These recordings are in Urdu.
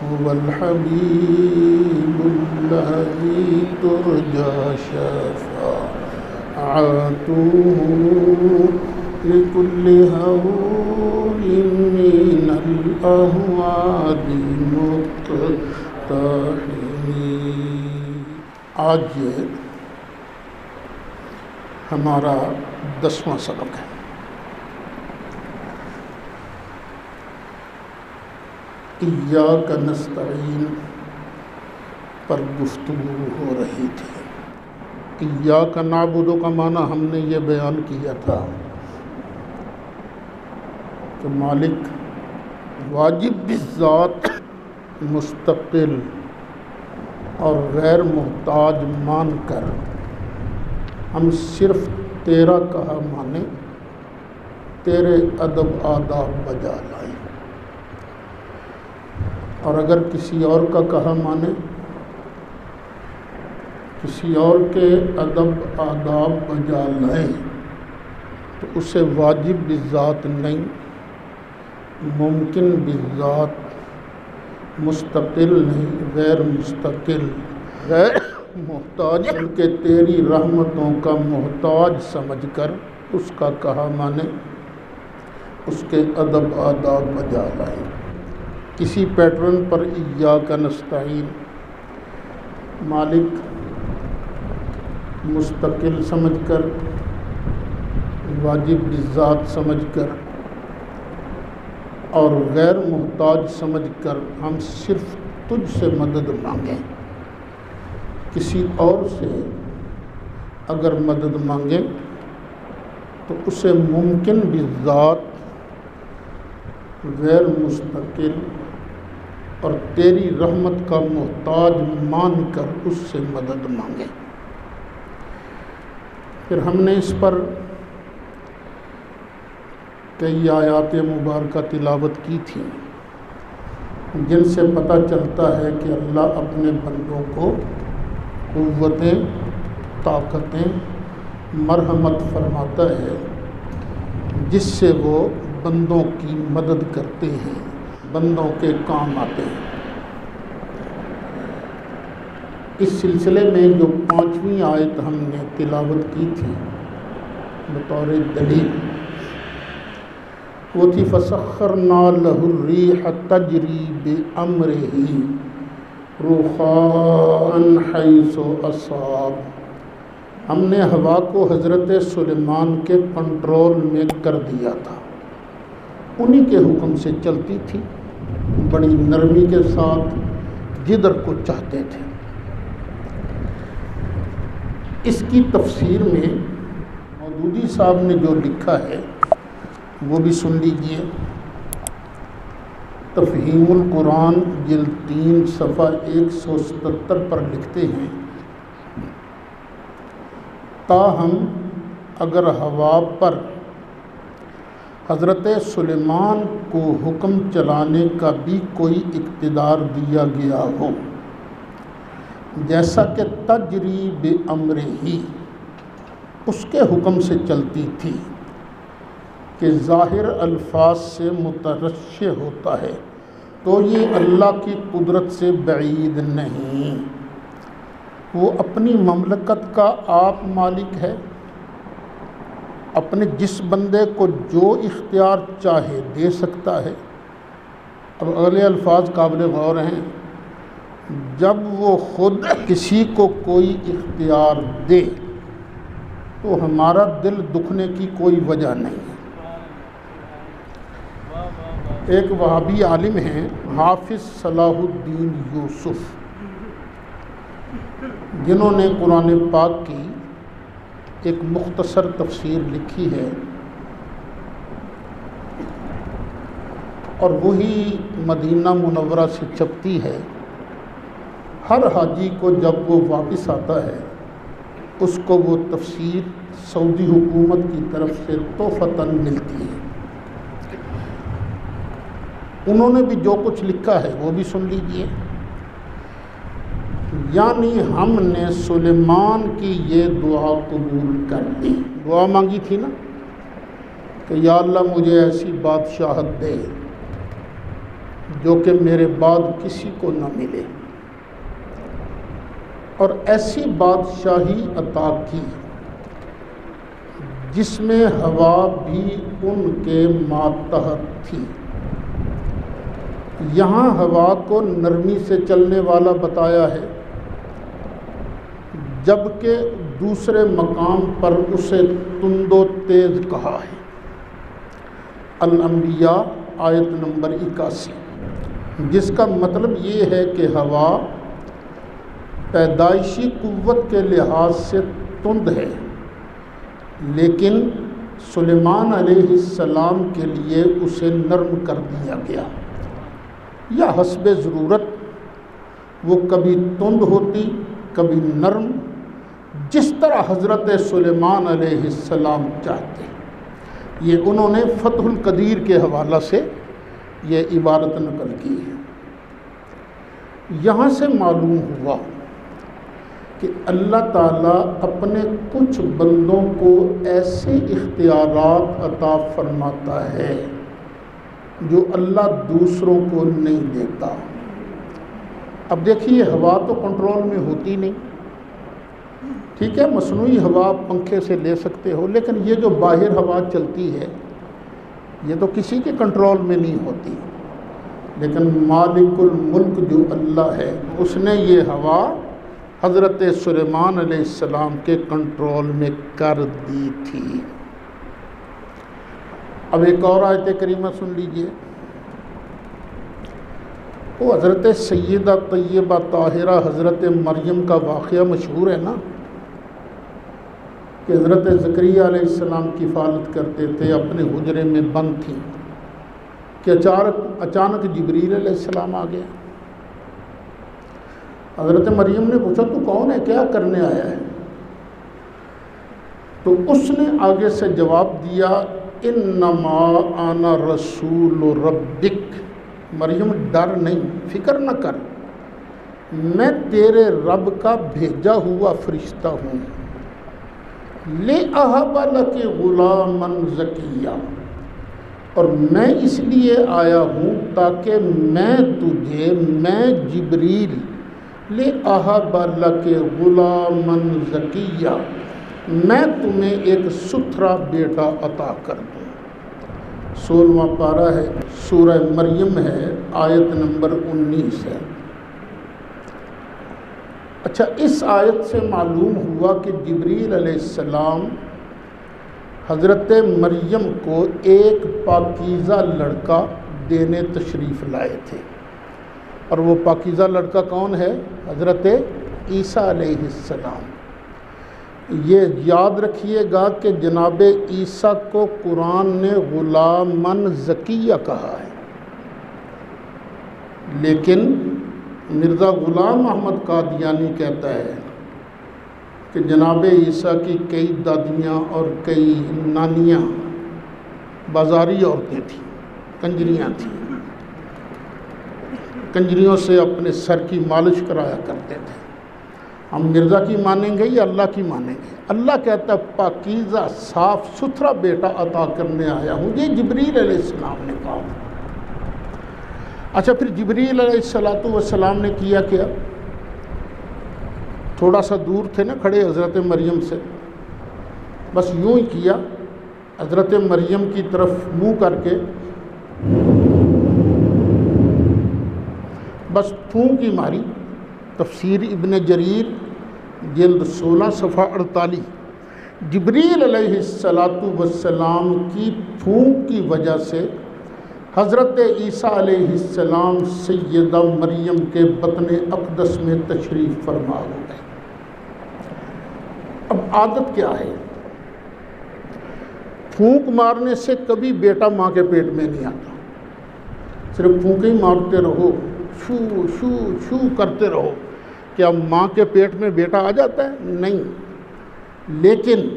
هو الحبيب الذي ترجى شفاعته لكل هول من الأهوال مقتحم۔ آج یہ ہمارا 10واں سبق ہے۔ ایاک نستعین پر گفتگو ہو رہی تھی۔ ایاک نعبد کا معنی ہم نے یہ بیان کیا تھا کہ مالک واجب بالذات، مستقل اور غیر محتاج مان کر ہم صرف تیرا کہا مانیں، تیرے ادب آداب بجا لائیں، اور اگر کسی اور کا کہا مانیں، کسی اور کے ادب آداب بجا لائیں تو اسے واجب بالذات نہیں، ممکن بالذات، مستقل نہیں، غیر مستقل، غیر محتاج، بلکہ تیری رحمتوں کا محتاج سمجھ کر اس کا کہا مانیں، اس کے ادب آداب بجا لائیں۔ کسی پیٹرن پر ایاک نستعین، مالک مستقل سمجھ کر، واجب بالذات سمجھ کر اور غیر محتاج سمجھ کر ہم صرف تجھ سے مدد مانگیں۔ کسی اور سے اگر مدد مانگیں تو اسے ممکن بالذات، غیر مستقل اور تیری رحمت کا محتاج مان کر اس سے مدد مانگیں۔ پھر ہم نے اس پر کئی آیات مبارکہ تلاوت کی تھی جن سے پتہ چلتا ہے کہ اللہ اپنے بندوں کو قوتیں، طاقتیں، مرحمت فرماتا ہے جس سے وہ بندوں کی مدد کرتے ہیں، بندوں کے کام آتے ہیں۔ اس سلسلے میں جو 5ویں آیت ہم نے تلاوت کی تھی بطور دلیل، وہ تھی فَسَخَّرْنَا لَهُ الرِّيحَ تَجْرِي بِأَمْرِهِ رُخَاءً حَيْثُ أَصَابَ۔ ہم نے ہوا کو حضرت سلیمان کے کنٹرول میں کر دیا تھا، انہی کے حکم سے چلتی تھی، بڑی نرمی کے ساتھ جدھر کو چاہتے تھے۔ اس کی تفسیر میں مودودی صاحب نے جو لکھا ہے وہ بھی سن لیجئے۔ تفہیم القرآن جلد 3 صفحہ 177 پر لکھتے ہیں، تاہم اگر ہوا پر حضرت سلیمان کو حکم چلانے کا بھی کوئی اقتدار دیا گیا ہو، جیسا کہ تجری بامرہ، اس کے حکم سے چلتی تھی کہ ظاہر الفاظ سے مترشح ہوتا ہے، تو یہ اللہ کی قدرت سے بعید نہیں۔ وہ اپنی مملکت کا آپ مالک ہے، اپنے جس بندے کو جو اختیار چاہے دے سکتا ہے۔ اب اگلے الفاظ قابل غور ہیں، جب وہ خود کسی کو کوئی اختیار دے تو ہمارا دل دکھنے کی کوئی وجہ نہیں ہے۔ ایک وہابی عالم ہیں حافظ صلاح الدین یوسف، جنہوں نے قرآن پاک کی ایک مختصر تفسیر لکھی ہے، اور وہی مدینہ منورہ سے چھپتی ہے۔ ہر حاجی کو جب وہ واپس آتا ہے اس کو وہ تفسیر سعودی حکومت کی طرف سے تحفتاً ملتی ہے۔ انہوں نے بھی جو کچھ لکھا ہے وہ بھی سن لیجئے۔ یعنی ہم نے سلیمان کی یہ دعا قبول کر لی، دعا مانگی تھی نا کہ یا اللہ مجھے ایسی بادشاہت دے جو کہ میرے بعد کسی کو نہ ملے، اور ایسی بادشاہی عطا کی جس میں ہوا بھی ان کے ماتحت تھی۔ یہاں ہوا کو نرمی سے چلنے والا بتایا ہے، جبکہ دوسرے مقام پر اسے تند و تیز کہا ہے۔ الانبیاء آیت نمبر 81، جس کا مطلب یہ ہے کہ ہوا پیدائشی قوت کے لحاظ سے تند ہے، لیکن سلیمان علیہ السلام کے لیے اسے نرم کر دیا گیا، یا حسب ضرورت وہ کبھی تند ہوتی کبھی نرم، جس طرح حضرت سلیمان علیہ السلام چاہتے۔ یہ انہوں نے فتح القدیر کے حوالہ سے یہ عبارت نقل کی ہے۔ یہاں سے معلوم ہوا کہ اللہ تعالیٰ اپنے کچھ بندوں کو ایسے اختیارات عطا فرماتا ہے جو اللہ دوسروں کو نہیں دیتا۔ اب دیکھیے، ہوا تو کنٹرول میں ہوتی نہیں، ٹھیک ہے، مصنوعی ہوا پنکھے سے لے سکتے ہو، لیکن یہ جو باہر ہوا چلتی ہے یہ تو کسی کے کنٹرول میں نہیں ہوتی، لیکن مالک الملک جو اللہ ہے اس نے یہ ہوا حضرت سلیمان علیہ السلام کے کنٹرول میں کر دی تھی۔ اب ایک اور آیت کریمہ سن لیجئے، وہ حضرت سیدہ طیبہ طاہرہ حضرت مریم کا واقعہ مشہور ہے نا، کہ حضرت زکریا علیہ السلام کی حفاظت کرتے تھے، اپنے حجرے میں بند تھیں کہ اچانک جبریل علیہ السلام آ گیا۔ حضرت مریم نے پوچھا تو کون ہے، کیا کرنے آیا ہے؟ تو اس نے آگے سے جواب دیا، انما انا رسول ربک، مریم ڈر نہیں، فکر نہ کر، میں تیرے رب کا بھیجا ہوا فرشتہ ہوں، لِأَهَبَ لَكِ غُلَامًا زَكِيًّا، اور میں اس لیے آیا ہوں تاکہ میں جبریل لِأَهَبَ لَكِ غُلَامًا زَكِيًّا، میں تمہیں ایک ستھرا بیٹا عطا کر دوں۔ 16واں پارہ ہے، سورہ مریم ہے، آیت نمبر 19 ہے۔ اچھا، اس آیت سے معلوم ہوا کہ جبریل علیہ السلام حضرت مریم کو ایک پاکیزہ لڑکا دینے تشریف لائے تھے، اور وہ پاکیزہ لڑکا کون ہے؟ حضرت عیسیٰ علیہ السلام۔ یہ یاد رکھیے گا کہ جناب عیسیٰ کو قرآن نے غلامً زکیہ کہا ہے، لیکن مرزا غلام احمد قادیانی کہتا ہے کہ جناب عیسیٰ کی کئی دادیاں اور کئی نانیاں بازاری عورتیں تھیں، کنجریاں تھیں، کنجریوں سے اپنے سر کی مالش کرایا کرتے تھے۔ ہم مرزا کی مانیں گے یا اللہ کی مانیں گے؟ اللہ کہتا ہے پاکیزہ صاف ستھرا بیٹا عطا کرنے آیا ہوں، یہ جبریل علیہ السلام نے کہا۔ اچھا، پھر جبریل علیہ السلام نے کیا کیا؟ تھوڑا سا دور تھے نا کھڑے حضرت مریم سے، بس یوں ہی کیا، حضرت مریم کی طرف منہ کر کے بس پھونک ہی ماری۔ تفسیر ابن جریر جلد 16 صفحہ 48، جبریل علیہ السلام کی پھونک کی وجہ سے حضرت عیسیٰ علیہ السلام سیدہ مریم کے بطن اقدس میں تشریف فرما ہو گئے۔ اب عادت کیا ہے؟ پھونک مارنے سے کبھی بیٹا ماں کے پیٹ میں نہیں آتا، صرف پھونک ہی مارتے رہو، شو شو شو کرتے رہو، کیا ماں کے پیٹ میں بیٹا آ جاتا ہے؟ نہیں، لیکن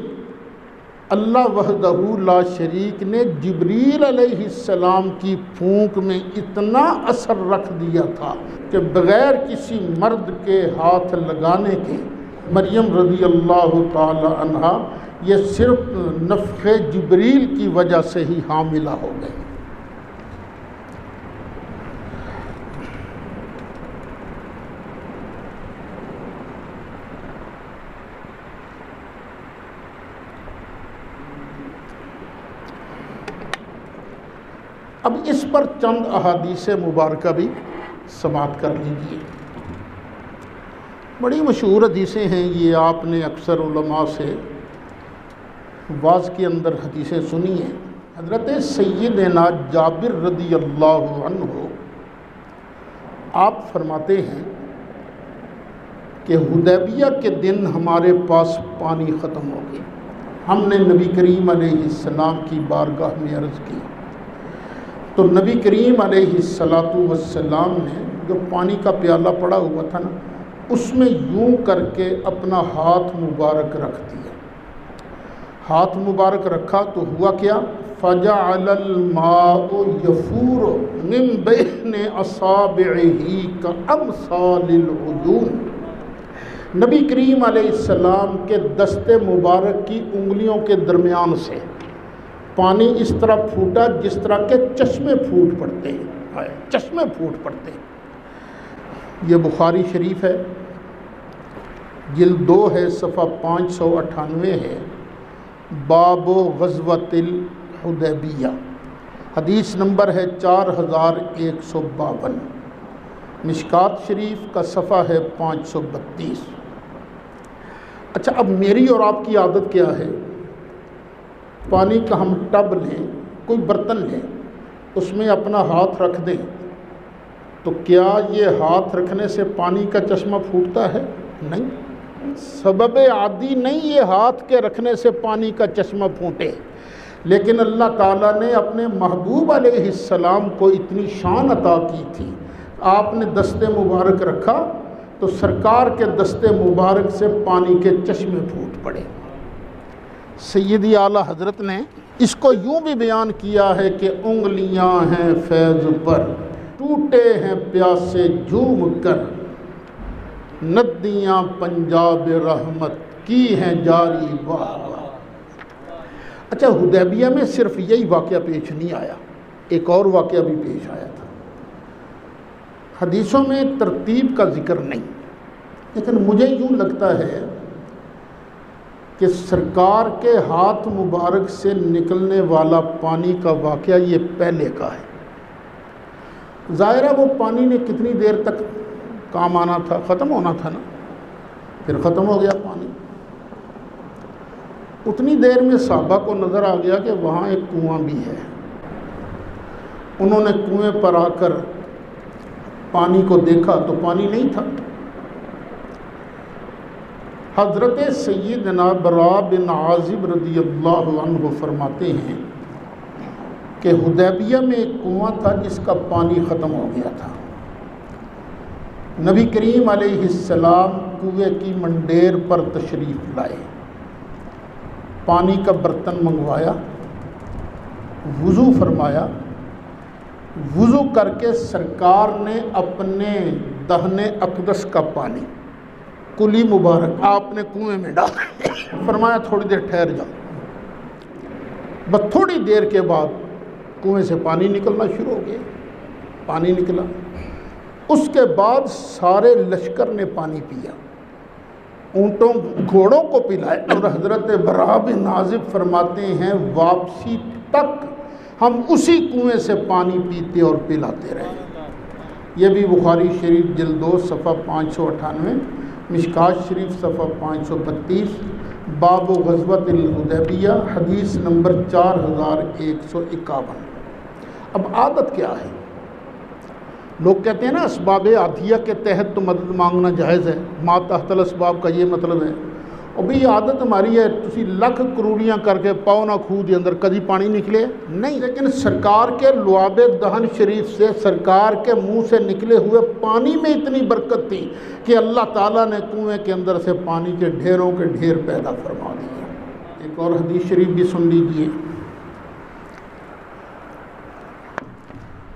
اللہ وحدہ لا شریک نے جبریل علیہ السلام کی پھونک میں اتنا اثر رکھ دیا تھا کہ بغیر کسی مرد کے ہاتھ لگانے کے مریم رضی اللہ تعالی عنہا یہ صرف نفخ جبریل کی وجہ سے ہی حاملہ ہو گئی۔ اب اس پر چند احادیث مبارکہ بھی سماعت کر لیجیے۔ بڑی مشہور حدیثیں ہیں یہ، آپ نے اکثر علماء سے واعظ کے اندر حدیثیں سنی ہیں۔ حضرت سیدنا جابر رضی اللہ عنہ آپ فرماتے ہیں کہ حدیبیہ کے دن ہمارے پاس پانی ختم ہو گیا، ہم نے نبی کریم علیہ السلام کی بارگاہ میں عرض کی، تو نبی کریم علیہ السلام نے جو پانی کا پیالہ پڑا ہوا تھا نا، اس میں یوں کر کے اپنا ہاتھ مبارک رکھ دیا۔ ہاتھ مبارک رکھا تو ہوا کیا؟ فَجَعَلَ الْمَاءُ يَفُورُ مِن بَيْنِ أَصَابِعِهِ كَأَمْثَالِ الْعُيُونِ، نبی کریم علیہ السلام کے دست مبارک کی انگلیوں کے درمیان سے پانی اس طرح پھوٹا جس طرح کے چشمے پھوٹ پڑتے ہیں، چشمے پھوٹ پڑتے ہیں۔ یہ بخاری شریف ہے، جلد 2 ہے، صفحہ 598 ہے، باب غزوۃ الحدیبیہ، حدیث نمبر ہے 4152، مشکات شریف کا صفحہ ہے 532۔ اچھا، اب میری اور آپ کی عادت کیا ہے؟ پانی کا ہم ٹب لیں، کوئی برتن لیں، اس میں اپنا ہاتھ رکھ دیں، تو کیا یہ ہاتھ رکھنے سے پانی کا چشمہ پھوٹتا ہے؟ نہیں، سبب عادی نہیں یہ ہاتھ کے رکھنے سے پانی کا چشمہ پھوٹے، لیکن اللہ تعالیٰ نے اپنے محبوب علیہ السلام کو اتنی شان عطا کی تھی، آپ نے دست مبارک رکھا تو سرکار کے دست مبارک سے پانی کے چشمے پھوٹ پڑے۔ سیدی اعلیٰ حضرت نے اس کو یوں بھی بیان کیا ہے کہ انگلیاں ہیں فیض پر، ٹوٹے ہیں پیاسے جھوم کر، ندیاں پنجاب رحمت کی ہیں جاری واہ واہ۔ اچھا، حدیبیہ میں صرف یہی واقعہ پیش نہیں آیا، ایک اور واقعہ بھی پیش آیا تھا۔ حدیثوں میں ترتیب کا ذکر نہیں، لیکن مجھے یوں لگتا ہے کہ سرکار کے ہاتھ مبارک سے نکلنے والا پانی کا واقعہ یہ پہلے کا ہے۔ ظاہر ہے وہ پانی نے کتنی دیر تک کام آنا تھا، ختم ہونا تھا نا، پھر ختم ہو گیا پانی۔ اتنی دیر میں صحابہ کو نظر آ گیا کہ وہاں ایک کنواں بھی ہے، انہوں نے کنویں پر آ کر پانی کو دیکھا تو پانی نہیں تھا۔ حضرت سیدنا براء بن عازب رضی اللہ عنہ فرماتے ہیں کہ حدیبیہ میں ایک کنواں تھا جس کا پانی ختم ہو گیا تھا۔ نبی کریم علیہ السلام کنویں کی منڈیر پر تشریف لائے، پانی کا برتن منگوایا، وضو فرمایا، وضو کر کے سرکار نے اپنے دہنے اقدس کا پانی کلی مبارک آپ نے کنویں میں ڈالا، فرمایا تھوڑی دیر ٹھہر جاؤ۔ بس تھوڑی دیر کے بعد کنویں سے پانی نکلنا شروع ہو گیا، پانی نکلا۔ اس کے بعد سارے لشکر نے پانی پیا، اونٹوں گھوڑوں کو پلائے، اور حضرت براء بن عازب فرماتے ہیں واپسی تک ہم اسی کنویں سے پانی پیتے اور پلاتے رہے۔ یہ بھی بخاری شریف جلد 2 صفحہ 598، مشکات شریف صفحہ 532، باب غزوۃ الحدیبیہ، حدیث نمبر 4151۔ اب عادت کیا ہے؟ لوگ کہتے ہیں نا اسباب عادیہ کے تحت تو مدد مانگنا جائز ہے، ما تحت الاسباب کا یہ مطلب ہے۔ اور بھی عادت ہماری ہے تسی لکھ کروڑیاں کر کے پاؤ نہ خود کے اندر کدی پانی نکلے نہیں، لیکن سرکار کے لعاب دہن شریف سے، سرکار کے منہ سے نکلے ہوئے پانی میں اتنی برکت تھی کہ اللہ تعالیٰ نے کنویں کے اندر سے پانی کے ڈھیروں کے ڈھیر پیدا فرما دیا۔ ایک اور حدیث شریف بھی سن لیجیے۔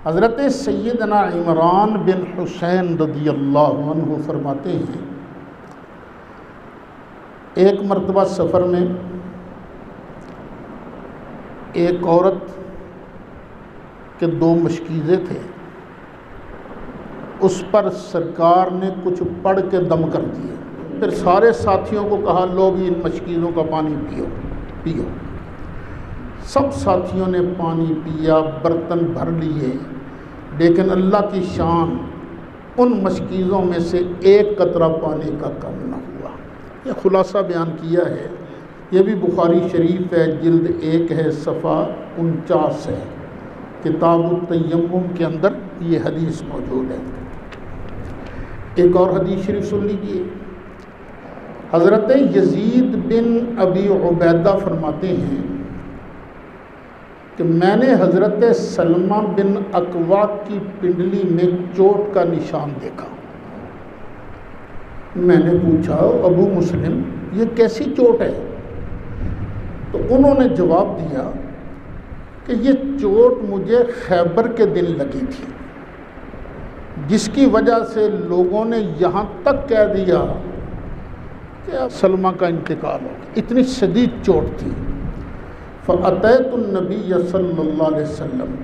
حضرت سیدنا عمران بن حسین رضی اللہ عنہ فرماتے ہیں ایک مرتبہ سفر میں ایک عورت کے 2 مشکیزیں تھے، اس پر سرکار نے کچھ پڑھ کے دم کر دیے، پھر سارے ساتھیوں کو کہا لو بھی ان مشکیزوں کا پانی پیو۔ سب ساتھیوں نے پانی پیا، برتن بھر لیے، لیکن اللہ کی شان ان مشکیزوں میں سے ایک قطرہ پانی کا کم نہ ہوا۔ یہ خلاصہ بیان کیا ہے، یہ بھی بخاری شریف ہے، جلد 1 ہے، صفحہ 49 ہے، کتاب التیمم کے اندر یہ حدیث موجود ہے۔ ایک اور حدیث شریف سن لیجیے۔ حضرت یزید بن ابی عبیدہ فرماتے ہیں کہ میں نے حضرت سلمہ بن اکوع کی پنڈلی میں چوٹ کا نشان دیکھا۔ میں نے پوچھا ابو مسلم یہ کیسی چوٹ ہے؟ تو انہوں نے جواب دیا کہ یہ چوٹ مجھے خیبر کے دن لگی تھی، جس کی وجہ سے لوگوں نے یہاں تک کہہ دیا کہ سلمہ کا انتقال ہو گیا، اتنی شدید چوٹ تھی۔ فَأَتَيْتُ النَّبِيَّ صلی اللہ علیہ وسلم،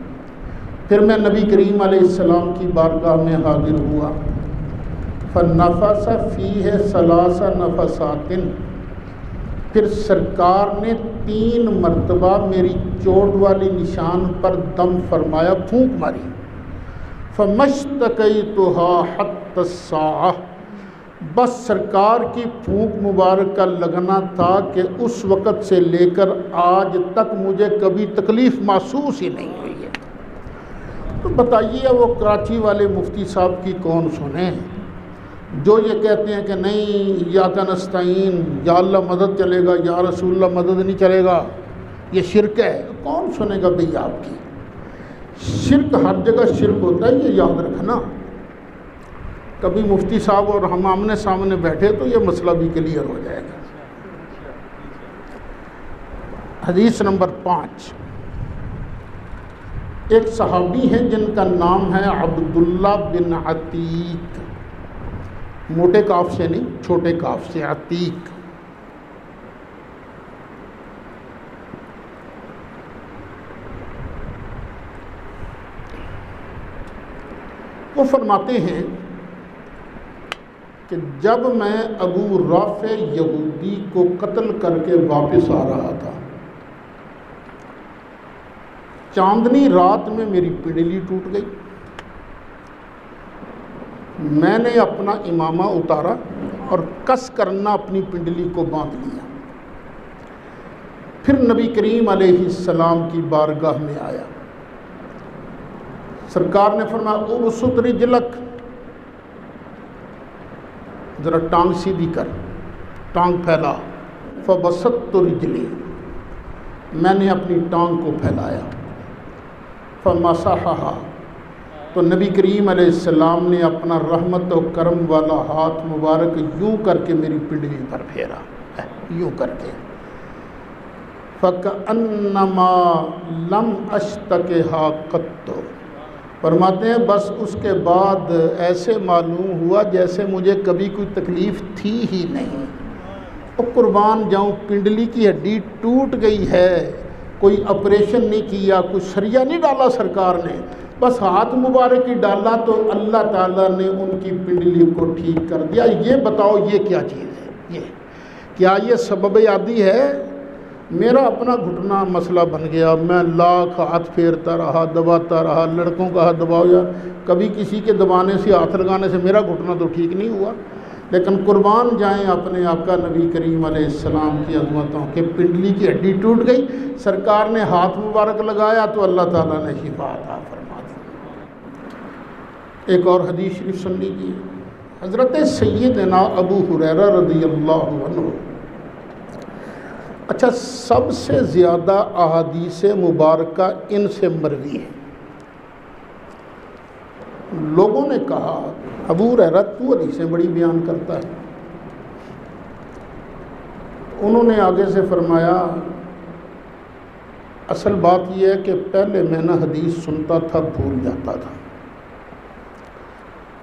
پھر میں نبی کریم علیہ السلام کی بارگاہ میں حاضر ہوا۔ فَنَفَسَ فِيهِ 3 نَفَسَاتٍ، پھر سرکار نے 3 مرتبہ میری چوٹ والی نشان پر دم فرمایا، پھونک ماری۔ فَمَشْتَكَيْتُهَا حَتَّى السَّاعَةِ، بس سرکار کی پھونک مبارک کا لگنا تھا کہ اس وقت سے لے کر آج تک مجھے کبھی تکلیف محسوس ہی نہیں ہوئی ہے۔ تو بتائیے وہ کراچی والے مفتی صاحب کی کون سنیں جو یہ کہتے ہیں کہ نہیں ایاک نستعین، یا اللہ مدد چلے گا، یا رسول اللہ مدد نہیں چلے گا، یہ شرک ہے۔ کون سنے گا بھئی آپ کی؟ شرک ہر جگہ شرک ہوتا ہے، یہ یاد رکھنا۔ کبھی مفتی صاحب اور ہم آمنے سامنے بیٹھے تو یہ مسئلہ بھی کلیئر ہو جائے گا۔ حدیث نمبر 5، ایک صحابی ہیں جن کا نام ہے عبداللہ بن عتیق، موٹے کاف سے نہیں، چھوٹے کاف سے عتیق۔ وہ فرماتے ہیں کہ جب میں ابو رافع یہودی کو قتل کر کے واپس آ رہا تھا، چاندنی رات میں میری پنڈلی ٹوٹ گئی۔ میں نے اپنا امامہ اتارا اور کس کرنا اپنی پنڈلی کو باندھ لیا۔ پھر نبی کریم علیہ السلام کی بارگاہ میں آیا، سرکار نے فرمایا ابسط رجلک، ذرا ٹانگ سیدھی کر، ٹانگ پھیلا۔ فبسطت رجلی، میں نے اپنی ٹانگ کو پھیلایا۔ فمسحھا، تو نبی کریم علیہ السلام نے اپنا رحمت و کرم والا ہاتھ مبارک یوں کر کے میری پنڈلی پر پھیرا، یوں کر کے۔ فَكَأَنَّمَا لَمْ أَشْتَكِهَا قَطُّ، فرماتے ہیں بس اس کے بعد ایسے معلوم ہوا جیسے مجھے کبھی کوئی تکلیف تھی ہی نہیں۔ اور قربان جاؤں، پنڈلی کی ہڈی ٹوٹ گئی ہے، کوئی آپریشن نہیں کیا، کوئی سریا نہیں ڈالا سرکار نے، بس ہاتھ مبارک ہی ڈالا تو اللہ تعالیٰ نے ان کی پنڈلی کو ٹھیک کر دیا۔ یہ بتاؤ یہ کیا چیز ہے؟ یہ کیا یہ سبب عادی ہے؟ میرا اپنا گھٹنا مسئلہ بن گیا، میں لاکھ ہاتھ پھیرتا رہا، دباتا رہا، لڑکوں کا ہاتھ دباؤ یار، کبھی کسی کے دبانے سے، ہاتھ لگانے سے میرا گھٹنا تو ٹھیک نہیں ہوا۔ لیکن قربان جائیں اپنے آقا نبی کریم علیہ السلام کی عظمتوں کہ پنڈلی کی ہڈی ٹوٹ گئی، سرکار نے ہاتھ مبارک لگایا تو اللہ تعالیٰ نے شفا عطا فرما دی۔ ایک اور حدیث شریف سن لیجیے۔ حضرت سیدنا ابو ہریرہ رضی اللہ عنہ، اچھا سب سے زیادہ احادیث مبارکہ ان سے مروی ہے۔ لوگوں نے کہا ابو ہریرہ تو حدیثیں بڑی بیان کرتا ہے۔ انہوں نے آگے سے فرمایا اصل بات یہ ہے کہ پہلے میں نہ حدیث سنتا تھا، بھول جاتا تھا۔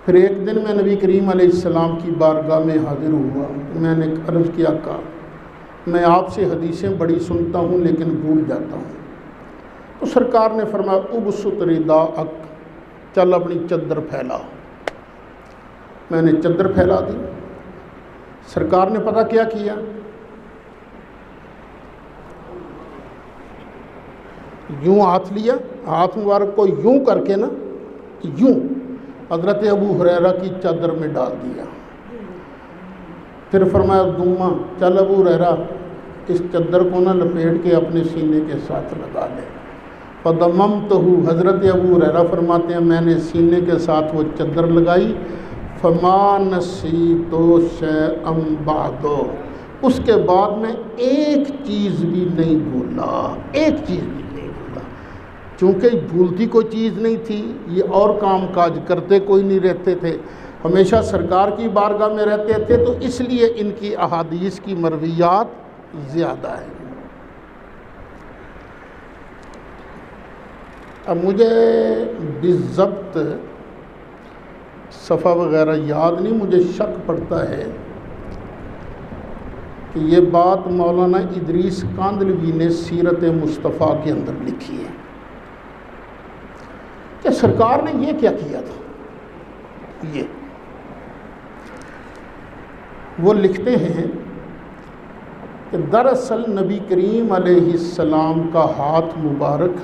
پھر ایک دن میں نبی کریم علیہ السلام کی بارگاہ میں حاضر ہوا، میں نے عرض کیا کہ میں آپ سے حدیثیں بڑی سنتا ہوں لیکن بھول جاتا ہوں۔ تو سرکار نے فرمایا ابسط رداءک، چل اپنی چادر پھیلا۔ میں نے چادر پھیلا دی۔ سرکار نے پتہ کیا کیا؟ یوں ہاتھ لیا، ہاتھ مبارک کو یوں کر کے نا، یوں حضرت ابو ہریرہ کی چادر میں ڈال دیا۔ پھر فرمایا دما چل ابو ہریرہ اس چادر کو نہ لپیٹ کے اپنے سینے کے ساتھ لگا لے۔ فضممتہ، حضرت ابو ہریرہ فرماتے ہیں میں نے سینے کے ساتھ وہ چادر لگائی۔ فما نسیت شیئا بعد، اس کے بعد میں ایک چیز بھی نہیں بھولا، ایک چیز بھی نہیں بھولا، چونکہ بھولتی کوئی چیز نہیں تھی، یہ اور کام کاج کرتے کوئی نہیں رہتے تھے، ہمیشہ سرکار کی بارگاہ میں رہتے تھے، تو اس لیے ان کی احادیث کی مرویات زیادہ ہیں۔ اب مجھے بالضبط صفحہ وغیرہ یاد نہیں، مجھے شک پڑتا ہے کہ یہ بات مولانا ادریس کاندھلوی نے سیرت مصطفیٰ کے اندر لکھی ہے کہ سرکار نے یہ کیا کیا تھا۔ یہ وہ لکھتے ہیں کہ دراصل نبی کریم علیہ السلام کا ہاتھ مبارک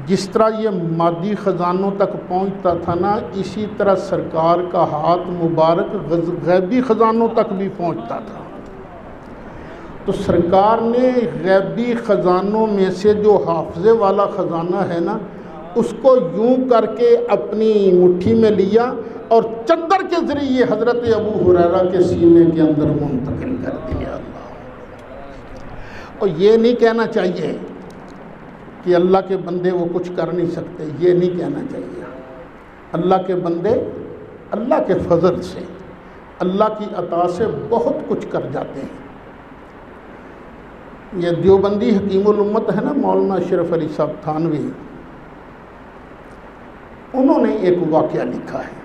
جس طرح یہ مادی خزانوں تک پہنچتا تھا نا، اسی طرح سرکار کا ہاتھ مبارک غیبی خزانوں تک بھی پہنچتا تھا۔ تو سرکار نے غیبی خزانوں میں سے جو حافظے والا خزانہ ہے نا، اس کو یوں کر کے اپنی مٹھی میں لیا اور چادر کے ذریعے حضرت ابو ہریرہ کے سینے کے اندر منتقل کر دیا۔ اور یہ نہیں کہنا چاہیے کہ اللہ کے بندے وہ کچھ کر نہیں سکتے، یہ نہیں کہنا چاہیے۔ اللہ کے بندے اللہ کے فضل سے، اللہ کی عطا سے بہت کچھ کر جاتے ہیں۔ یہ دیوبندی حکیم الامت ہے نا مولانا اشرف علی صاحب تھانوی، انہوں نے ایک واقعہ لکھا ہے۔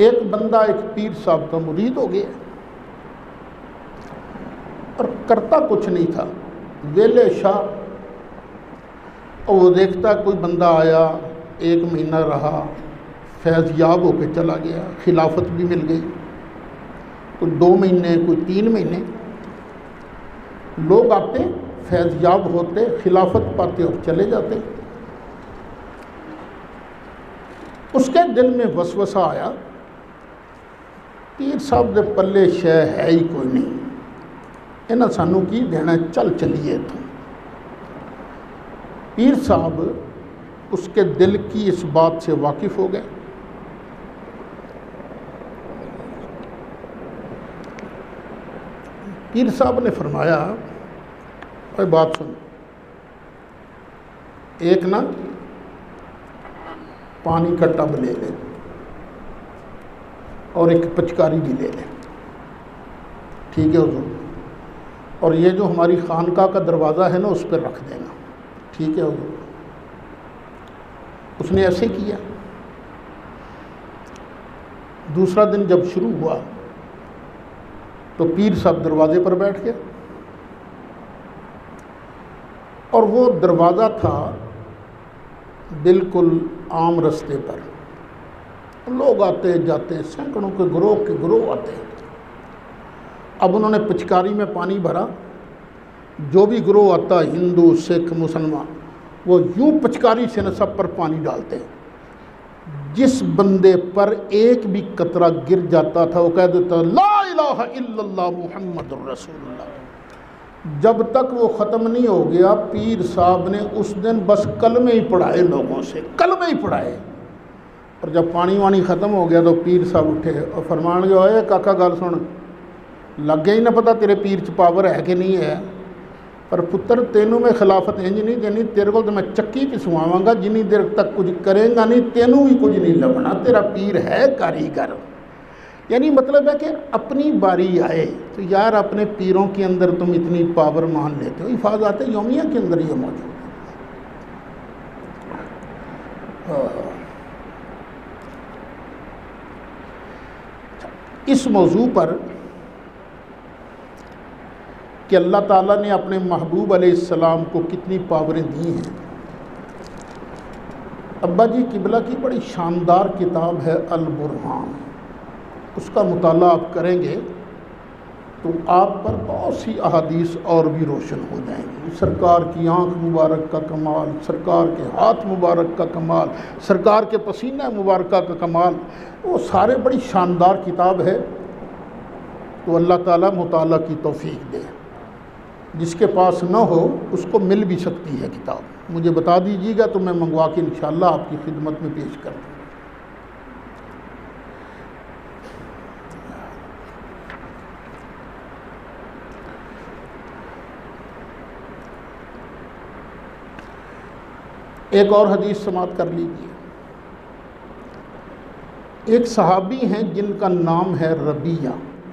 ایک بندہ ایک پیر صاحب کا مرید ہو گیا اور کرتا کچھ نہیں تھا، ویلے شاہ، اور وہ دیکھتا کوئی بندہ آیا، 1 مہینہ رہا، فیض یاب ہو کے چلا گیا، خلافت بھی مل گئی، کوئی 2 مہینے، کوئی 3 مہینے، لوگ آتے فیض یاب ہوتے، خلافت پاتے اور چلے جاتے۔ اس کے دل میں وسوسہ آیا، پیر صاحب دے پلے شے ہے ہی کوئی نہیں، انہاں سانوں کی دینا، چل چلیے تو۔ پیر صاحب اس کے دل کی اس بات سے واقف ہو گئے۔ پیر صاحب نے فرمایا کوئی بات سن، ایک نا پانی کا ٹب لے لے اور ایک پچکاری بھی لے لے، ٹھیک ہے حضور، اور یہ جو ہماری خانقاہ کا دروازہ ہے نا اس پہ رکھ دینا، ٹھیک ہے حضور۔ اس نے ایسے کیا۔ دوسرا دن جب شروع ہوا تو پیر صاحب دروازے پر بیٹھ گیا، اور وہ دروازہ تھا بالکل عام رستے پر، لوگ آتے جاتے، سینکڑوں کے گروہ آتے۔ اب انہوں نے پچکاری میں پانی بھرا، جو بھی گروہ آتا، ہندو، سکھ، مسلمان، وہ یوں پچکاری سے نہ سب پر پانی ڈالتے۔ جس بندے پر ایک بھی قطرہ گر جاتا تھا وہ کہہ دیتا لا الہ الا اللہ محمد الرسول اللہ۔ جب تک وہ ختم نہیں ہو گیا، پیر صاحب نے اس دن بس کلمے ہی پڑھائے، لوگوں سے کلمے ہی پڑھائے۔ اور جب پانی وانی ختم ہو گیا تو پیر صاحب اٹھے اور فرمان گیا، اے کاکا گل سن، لگ گیا ہی نہ پتا تیرے پیر چ پاور ہے کہ نہیں ہے، پر پتر تینوں میں خلافت انج نہیں دینی، تیرے کو تو میں چکی پسواواں گا، جنی دیر تک کچھ کرے گا نہیں تینوں بھی کچھ نہیں لبنا، تیرا پیر ہے کاریگر۔ یعنی مطلب ہے کہ اپنی باری آئے تو یار اپنے پیروں کے اندر تم اتنی پاور مان لیتے ہو۔ حفاظات یومیہ کے اندر یہ موجود ہے۔ اس موضوع پر کہ اللہ تعالیٰ نے اپنے محبوب علیہ السلام کو کتنی پاوریں دی ہیں، ابا جی قبلہ کی بڑی شاندار کتاب ہے البرہان، اس کا مطالعہ آپ کریں گے تو آپ پر بہت سی احادیث اور بھی روشن ہو جائیں گی۔ سرکار کی آنکھ مبارک کا کمال، سرکار کے ہاتھ مبارک کا کمال، سرکار کے پسینہ مبارکہ کا کمال، وہ سارے بڑی شاندار کتاب ہے۔ تو اللہ تعالیٰ مطالعہ کی توفیق دے، جس کے پاس نہ ہو اس کو مل بھی سکتی ہے کتاب، مجھے بتا دیجیے گا تو میں منگوا کے انشاءاللہ آپ کی خدمت میں پیش کر دوں۔ ایک اور حدیث سماعت کر لیجیے۔ ایک صحابی ہیں جن کا نام ہے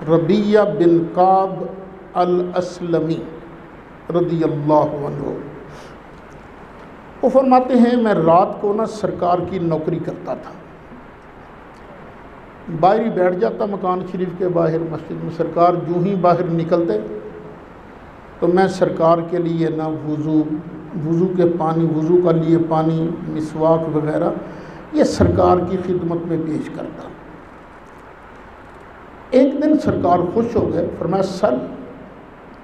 ربیہ بن کعب الاسلمی رضی اللہ عنہ۔ وہ فرماتے ہیں میں رات کو سرکار کی نوکری کرتا تھا، باہر ہی بیٹھ جاتا مکان شریف کے باہر مسجد میں، سرکار جو ہی باہر نکلتے تو میں سرکار کے لیے وضو کے پانی، وضو کا لیے پانی، مسواک وغیرہ یہ سرکار کی خدمت میں پیش کرتا۔ ایک دن سرکار خوش ہو گئے، فرمایا سل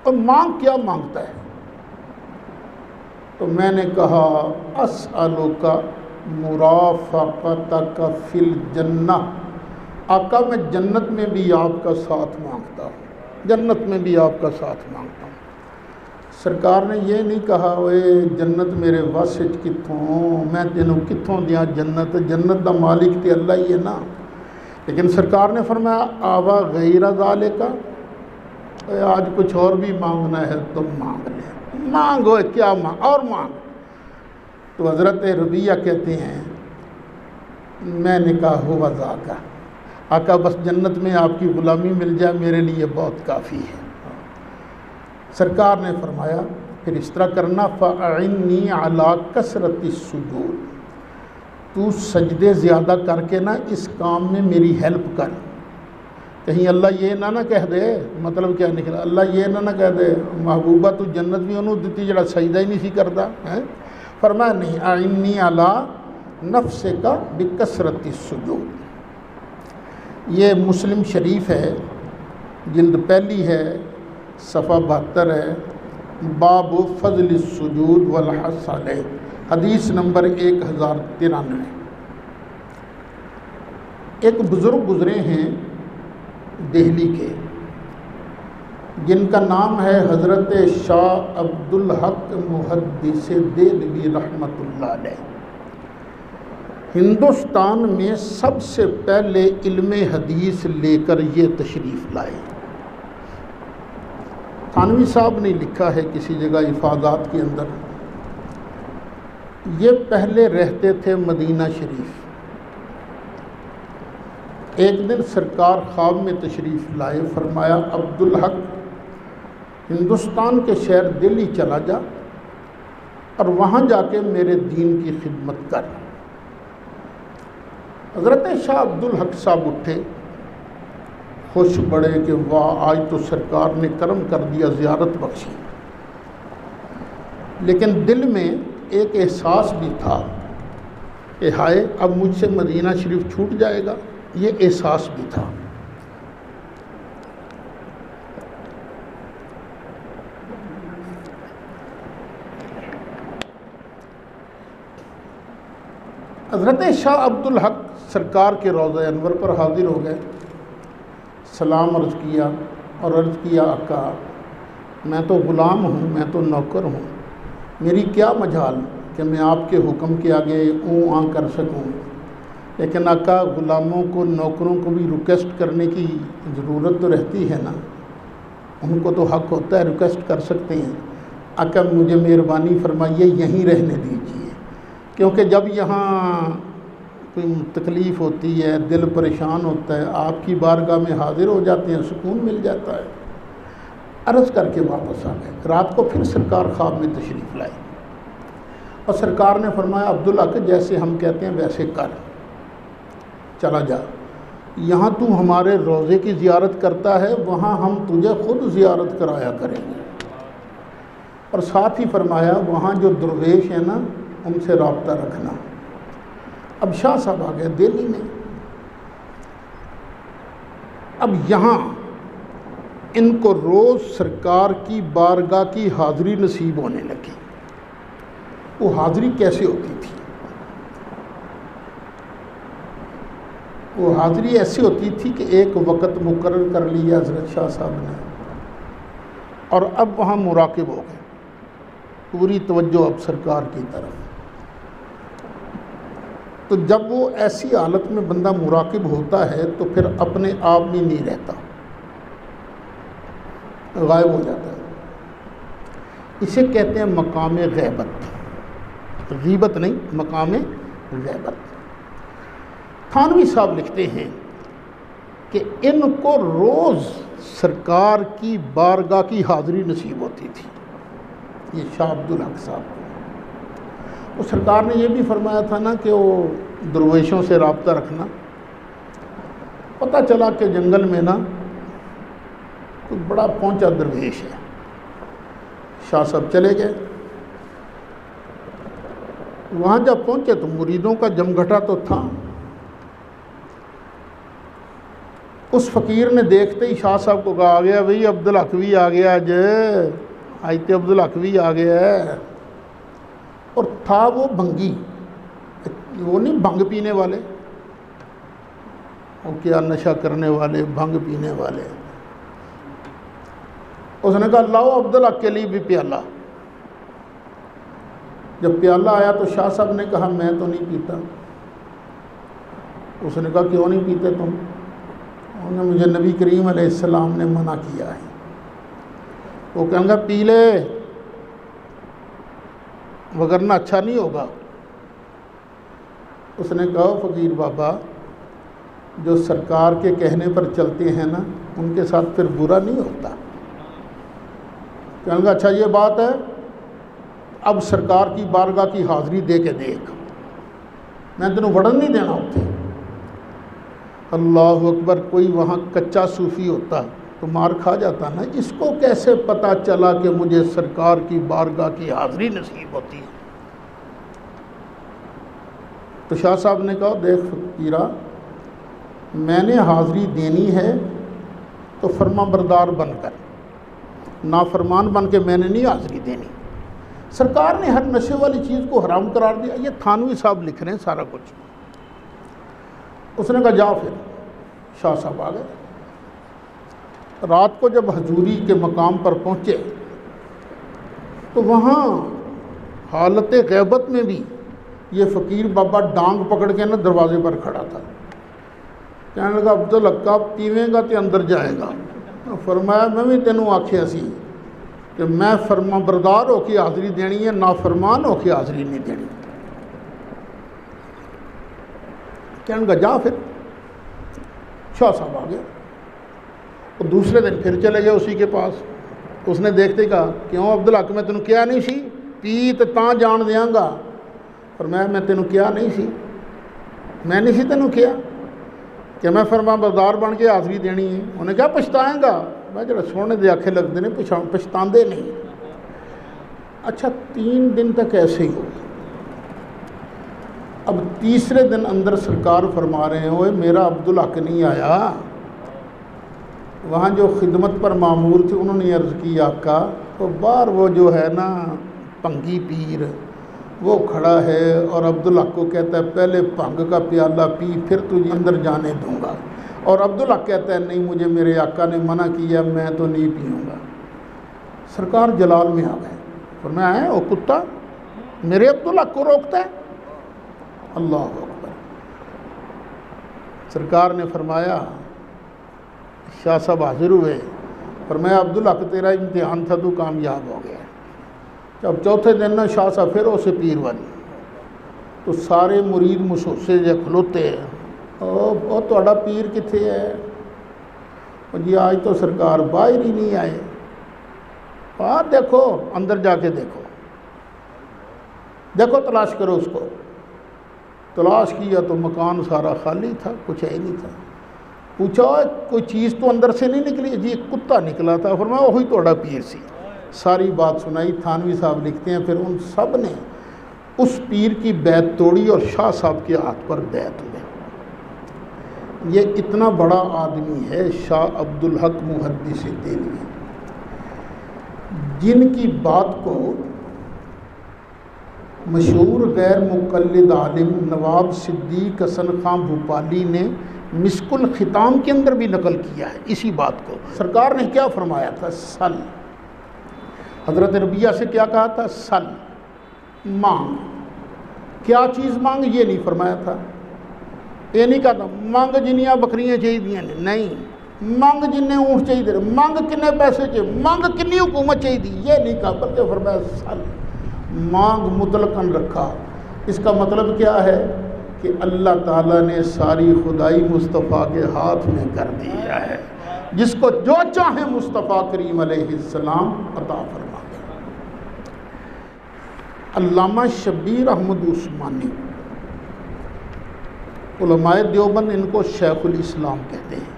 اور مانگ، کیا مانگتا ہے؟ تو میں نے کہا اسألک مرافقتک فی الجنہ، آقا میں جنت میں بھی آپ کا ساتھ مانگتا ہوں، جنت میں بھی آپ کا ساتھ مانگتا ہوں۔ سرکار نے یہ نہیں کہا اوے جنت میرے وس کتوں، میں تینوں کتوں دیاں جنت، جنت دا مالک تے اللہ ہی ہے نا۔ لیکن سرکار نے فرمایا آوا غیر ذالک، آج کچھ اور بھی مانگنا ہے تو مانگ لے، مانگو کیا مانگ اور مانگ۔ تو حضرت ربیہ کہتے ہیں میں نے کہا ہوا ذاک، آقا بس جنت میں آپ کی غلامی مل جائے میرے لیے بہت کافی ہے۔ سرکار نے فرمایا پھر اس طرح کرنا فَأَعِنِّي عَلَىٰ كَثْرَةِ السُّجُودِ، تو سجدے زیادہ کر کے اس کام میں میری ہیلپ کر۔ کہیں اللہ یہ نہ کہہ دے، مطلب کیا نکلا، اللہ یہ نہ کہہ دے محبوبہ تو جنت بھی انہوں دیتی جڑا سجدہ ہی نہیں سی کرتا ہے۔ فرمایا نہیں، اعنی علی نفسک بکثرۃ السجود۔ یہ مسلم شریف ہے، جلد پہلی ہے، صفحہ 72 ہے، باب فضل السجود والحث علیہ، حدیث نمبر 1093۔ ایک بزرگ گزرے ہیں دہلی کے، جن کا نام ہے حضرت شاہ عبدالحق محدث دہلوی رحمۃ اللہ علیہ۔ ہندوستان میں سب سے پہلے علم حدیث لے کر یہ تشریف لائے۔ تھانوی صاحب نے لکھا ہے کسی جگہ افادات کے اندر، یہ پہلے رہتے تھے مدینہ شریف۔ ایک دن سرکار خواب میں تشریف لائے، فرمایا عبدالحق ہندوستان کے شہر دلی چلا جا اور وہاں جا کے میرے دین کی خدمت کر۔ حضرت شاہ عبدالحق صاحب اٹھے، خوش بڑے کہ واہ آج تو سرکار نے کرم کر دیا، زیارت بخشی۔ لیکن دل میں ایک احساس بھی تھا کہ ہائے اب مجھ سے مدینہ شریف چھوٹ جائے گا، یہ احساس بھی تھا۔ حضرت شاہ عبدالحق سرکار کے روضہ انور پر حاضر ہو گئے، سلام عرض کیا اور عرض کیا آقا میں تو غلام ہوں، میں تو نوکر ہوں، میری کیا مجال کہ میں آپ کے حکم کے آگے اوں آں کر سکوں۔ لیکن آقا غلاموں کو، نوکروں کو بھی ریکویسٹ کرنے کی ضرورت تو رہتی ہے نا، ان کو تو حق ہوتا ہے، ریکویسٹ کر سکتے ہیں۔ آقا مجھے مہربانی فرمائیے یہیں رہنے دیجیے، کیونکہ جب یہاں کوئی تکلیف ہوتی ہے، دل پریشان ہوتا ہے، آپ کی بارگاہ میں حاضر ہو جاتے ہیں، سکون مل جاتا ہے۔ عرض کر کے واپس آ گئے۔ رات کو پھر سرکار خواب میں تشریف لائے اور سرکار نے فرمایا عبدالحق جیسے ہم کہتے ہیں ویسے کر، چلا جا، یہاں تو ہمارے روضے کی زیارت کرتا ہے، وہاں ہم تجھے خود زیارت کرایا کریں گے۔ اور ساتھ ہی فرمایا وہاں جو درویش ہیں نا ان سے رابطہ رکھنا۔ اب شاہ صاحب آ گئے دہلی میں، اب یہاں ان کو روز سرکار کی بارگاہ کی حاضری نصیب ہونے لگی۔ وہ حاضری کیسے ہوتی تھی؟ وہ حاضری ایسی ہوتی تھی کہ ایک وقت مقرر کر لیا حضرت شاہ صاحب نے، اور اب وہاں مراقب ہو گئے، پوری توجہ اب سرکار کی طرف۔ تو جب وہ ایسی حالت میں بندہ مراقب ہوتا ہے تو پھر اپنے آپ میں نہیں رہتا، غائب ہو جاتا ہے۔ اسے کہتے ہیں مقام غیبت، غیبت نہیں، مقام غیبت۔ تھانوی صاحب لکھتے ہیں کہ ان کو روز سرکار کی بارگاہ کی حاضری نصیب ہوتی تھی، یہ شاہ عبدالحق صاحب۔ وہ سرکار نے یہ بھی فرمایا تھا نا کہ وہ درویشوں سے رابطہ رکھنا۔ پتہ چلا کہ جنگل میں نا کوئی بڑا پہنچا درویش ہے، شاہ صاحب چلے گئے۔ وہاں جب پہنچے تو مریدوں کا جمگھٹا تو تھا۔ اس فقیر نے دیکھتے ہی شاہ صاحب کو کہا، آ گیا بھئی عبدالحق بھی آ گیا جے، آئیتے عبدالحق بھی آ گیا ہے۔ اور تھا وہ بھنگی، وہ نہیں بھنگ پینے والے، وہ کیا نشہ کرنے والے، بھنگ پینے والے۔ اس نے کہا لاؤ عبدالحق کے لیے بھی پیالہ۔ جب پیالہ آیا تو شاہ صاحب نے کہا میں تو نہیں پیتا۔ اس نے کہا کیوں نہیں پیتے تم؟ انہوں نے مجھے نبی کریم علیہ السلام نے منع کیا ہے۔ وہ کہیں گا پی لے وگرنہ اچھا نہیں ہوگا۔ اس نے کہا فقیر بابا، جو سرکار کے کہنے پر چلتے ہیں نا ان کے ساتھ پھر برا نہیں ہوتا۔ کہنے گا اچھا یہ بات ہے، اب سرکار کی بارگاہ کی حاضری دے کے دیکھ، میں تینوں وڑن نہیں دینا ہوتے۔ اللہ اکبر، کوئی وہاں کچا صوفی ہوتا تو مار کھا جاتا نا۔ اس کو کیسے پتہ چلا کہ مجھے سرکار کی بارگاہ کی حاضری نصیب ہوتی ہے؟ تو شاہ صاحب نے کہا دیکھ فقیرہ، میں نے حاضری دینی ہے تو فرما بردار بن کر، نافرمان بن کے میں نے نہیں حاضری دینی۔ سرکار نے ہر نشے والی چیز کو حرام قرار دیا۔ یہ تھانوی صاحب لکھ رہے ہیں سارا کچھ۔ اس نے کہا جاؤ، پھر شاہ صاحب آ گئے۔ رات کو جب حضوری کے مقام پر پہنچے تو وہاں حالت غیبت میں بھی یہ فقیر بابا ڈانگ پکڑ کے نا دروازے پر کھڑا تھا۔ کہنے لگا عبدالحق پیویں گا تے اندر جائے گا۔ فرمایا میں بھی تینوں آکھیا سی کہ میں فرما بردار ہو کے حاضری دینی ہے، نافرمان ہو کے حاضری نہیں دینی۔ کہنے لگا جا پھر۔ شاہ صاحب آ گئے، اور دوسرے دن پھر چلے گئے اسی کے پاس۔ اس نے دیکھتے ہی کہا کیوں عبدالحق میں تینوں کیا نہیں سی پی تے تاں جان دیاں گا۔ فرمایا میں تینوں کیا نہیں سی، میں نہیں سی تینوں کیا کہ میں فرما بردار بن کے حاضری دینی ہے۔ انہیں کیا پچھتائیں گا؟ میں جڑا سونے دے آکھے لگتے ہیں پچھتاندے نہیں۔ اچھا 3 دن تک ایسے ہی ہو۔ اب تیسرے دن اندر سرکار فرما رہے ہیں اوے میرا عبدالحق نہیں آیا۔ وہاں جو خدمت پر مامور تھے انہوں نے عرض کی آقا تو باہر وہ جو ہے نا پنگی پیر وہ کھڑا ہے اور عبدالحق کو کہتا ہے پہلے بھنگ کا پیالہ پی پھر تجھے اندر جانے دوں گا، اور عبدالحق کہتا ہے نہیں مجھے میرے آقا نے منع کیا، میں تو نہیں پیوں گا۔ سرکار جلال میں آ گئے، فرمایا ہے وہ کتا میرے عبدالحق کو روکتا ہے؟ اللہ اکبر۔ سرکار نے فرمایا، شاہ صاحب حاضر ہوئے، فرمایا عبدالحق تیرا امتحان تھا تو کامیاب ہو گیا۔ جب چوتھے دن نا شاہ صاحب پھر اسے پیر والی تو سارے مرید مسوسے جے کھلوتے او تہاڈا پیر کتھے ہے؟ جی آج تو سرکار باہر ہی نہیں آئے۔ دیکھو اندر جا کے دیکھو، دیکھو تلاش کرو اس کو۔ تلاش کیا تو مکان سارا خالی تھا، کچھ ہے ہی نہیں تھا۔ پوچھا کوئی چیز تو اندر سے نہیں نکلی؟ جی ایک کتا نکلا تھا۔ فرمایا وہی تہاڈا پیر سی۔ ساری بات سنائی۔ تھانوی صاحب لکھتے ہیں پھر ان سب نے اس پیر کی بیعت توڑی اور شاہ صاحب کے ہاتھ پر بیعت ہوئے۔ یہ اتنا بڑا آدمی ہے شاہ عبد الحق محدث دہلوی، جن کی بات کو مشہور غیر مقلد عالم نواب صدیق حسن خان بھوپالی نے مسک الختام کے اندر بھی نقل کیا ہے۔ اسی بات کو سرکار نے کیا فرمایا تھا؟ سل۔ حضرت ربیہ سے کیا کہا تھا؟ سل، مانگ۔ کیا چیز مانگ؟ یہ نہیں فرمایا تھا، یہ نہیں کہا تھا مانگ جنیاں بکریاں چاہیے، نہیں مانگ جننے اونٹ چاہیے، مانگ کنے پیسے چاہیے، مانگ کنی حکومت چاہیے، یہ نہیں کہا، بلکہ فرمایا سل، مانگ مطلقاً رکھا۔ اس کا مطلب کیا ہے کہ اللہ تعالیٰ نے ساری خدائی مصطفیٰ کے ہاتھ میں کر دیا ہے، جس کو جو چاہے مصطفیٰ کریم علیہ السلام عطا فرما دے۔ علامہ شبیر احمد عثمانی، علماء دیوبند ان کو شیخ الاسلام کہتے ہیں،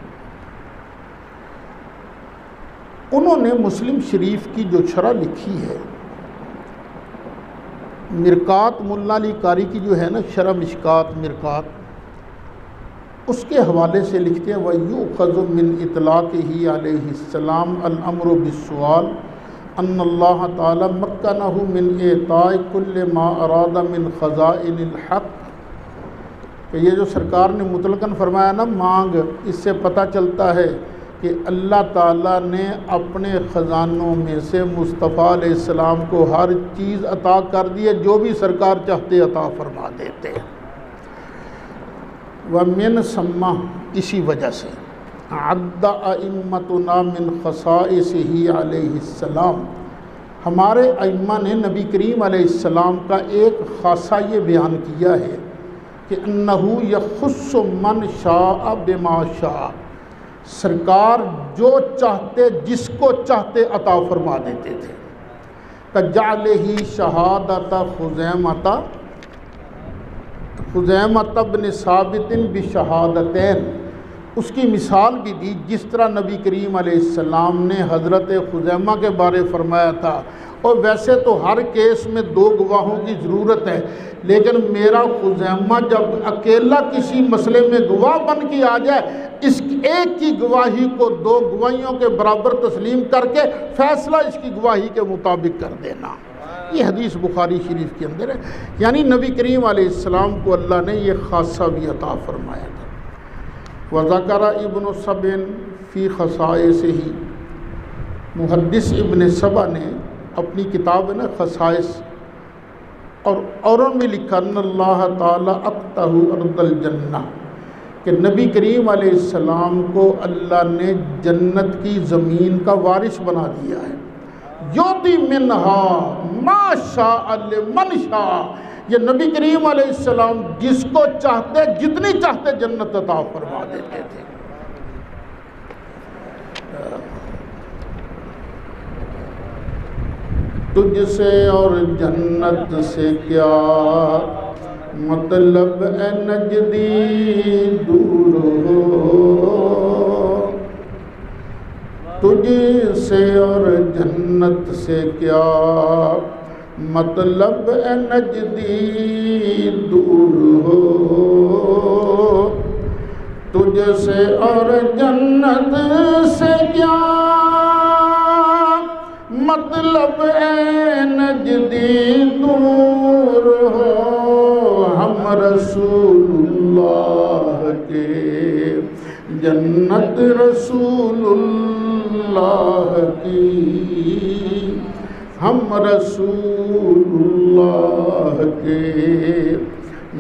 انہوں نے مسلم شریف کی جو شرح لکھی ہے، مرکات ملا علی قاری کی جو ہے نا شرح مشکات مرکات، اس کے حوالے سے لکھتے ہیں وَيُؤْخَذُ مِنْ إِطْلَاقِهِ عَلَيْهِ السَّلَامُ الْأَمْرُ بِالسُّؤَالِ أَنَّ اللَّهَ تَعَالَى مَكَّنَهُ مِنْ إِعْطَاءِ كُلِّ مَا أَرَادَ مِنْ خَزَائِنِ الْحَقِّ، کہ یہ جو سرکار نے مطلقاً فرمایا نا مانگ، اس سے پتہ چلتا ہے کہ اللہ تعالیٰ نے اپنے خزانوں میں سے مصطفیٰ علیہ السلام کو ہر چیز عطا کر دی ہے، جو بھی سرکار چاہتے عطا فرما دیتے۔ وَمِن ثم، اسی وجہ سے عد ائمتنا من خصائصہ علیہ السلام، ہمارے ائمہ نے نبی کریم علیہ السلام کا ایک خاصہ یہ بیان کیا ہے کہ انہ یخص من شاء بما شاء، سرکار جو چاہتے جس کو چاہتے عطا فرما دیتے تھے۔ کجعلہ شہادت خزیمۃ بن ثابت بشہادتین، اس کی مثال بھی دی جس طرح نبی کریم علیہ السلام نے حضرت خزیمہ کے بارے فرمایا تھا، اور ویسے تو ہر کیس میں 2 گواہوں کی ضرورت ہے، لیکن میرا خزیمہ جب اکیلا کسی مسئلے میں گواہ بن کے آ جائے، اس ایک کی گواہی کو 2 گواہیوں کے برابر تسلیم کر کے فیصلہ اس کی گواہی کے مطابق کر دینا۔ یہ حدیث بخاری شریف کے اندر ہے، یعنی نبی کریم علیہ السلام کو اللہ نے یہ خاصہ بھی عطا فرمایا تھا۔ وَذَكَرَ ابن سبع فی خصائصہ، محدث ابن سبع نے اپنی کتاب ہے نا خصائص، اور اوروں میں لکھا ان اللہ تعالیٰ اقتہ ارض الجنہ، کہ نبی کریم علیہ السلام کو اللہ نے جنت کی زمین کا وارث بنا دیا ہے۔ یؤتی منہا ما شاء لمن شاء، یہ نبی کریم علیہ السلام جس کو چاہتے جتنی چاہتے جنت عطا فرما دیتے تھے۔ تجھ سے اور جنت سے کیا مطلب اے نجدی دور ہو، تجھ سے اور جنت سے کیا مطلب اے نجدی دور ہو، تجھ سے اور جنت سے کیا مطلب اے نجدی دور ہو، ہم رسول اللہ کے جنت رسول اللہ کی، ہم رسول اللہ کے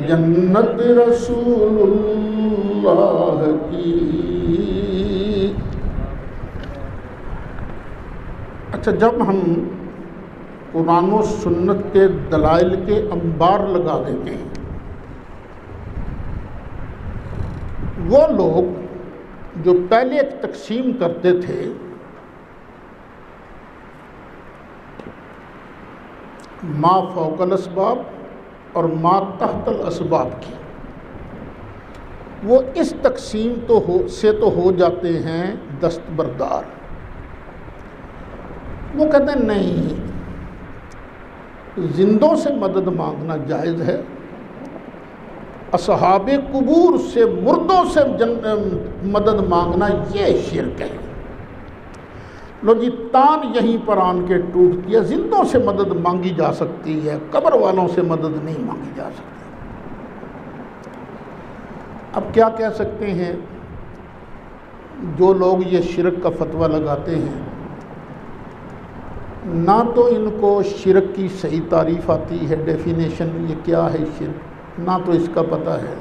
جنت رسول اللہ کی۔ اچھا، جب ہم قرآن و سنت کے دلائل کے انبار لگا دیتے ہیں، وہ لوگ جو پہلے ایک تقسیم کرتے تھے ما فوق الاسباب اور ما تحت الاسباب کی، وہ اس تقسیم سے تو ہو جاتے ہیں دستبردار۔ وہ کہتے ہیں نہیں، زندوں سے مدد مانگنا جائز ہے، اصحاب قبور سے، مردوں سے مدد مانگنا یہ شرک ہے۔ لو جی تان یہیں پر آن کے ٹوٹتی ہے، زندوں سے مدد مانگی جا سکتی ہے، قبر والوں سے مدد نہیں مانگی جا سکتی۔ اب کیا کہہ سکتے ہیں جو لوگ یہ شرک کا فتویٰ لگاتے ہیں؟ نہ تو ان کو شرک کی صحیح تعریف آتی ہے، ڈیفینیشن یہ کیا ہے شرک، نہ تو اس کا پتہ ہے،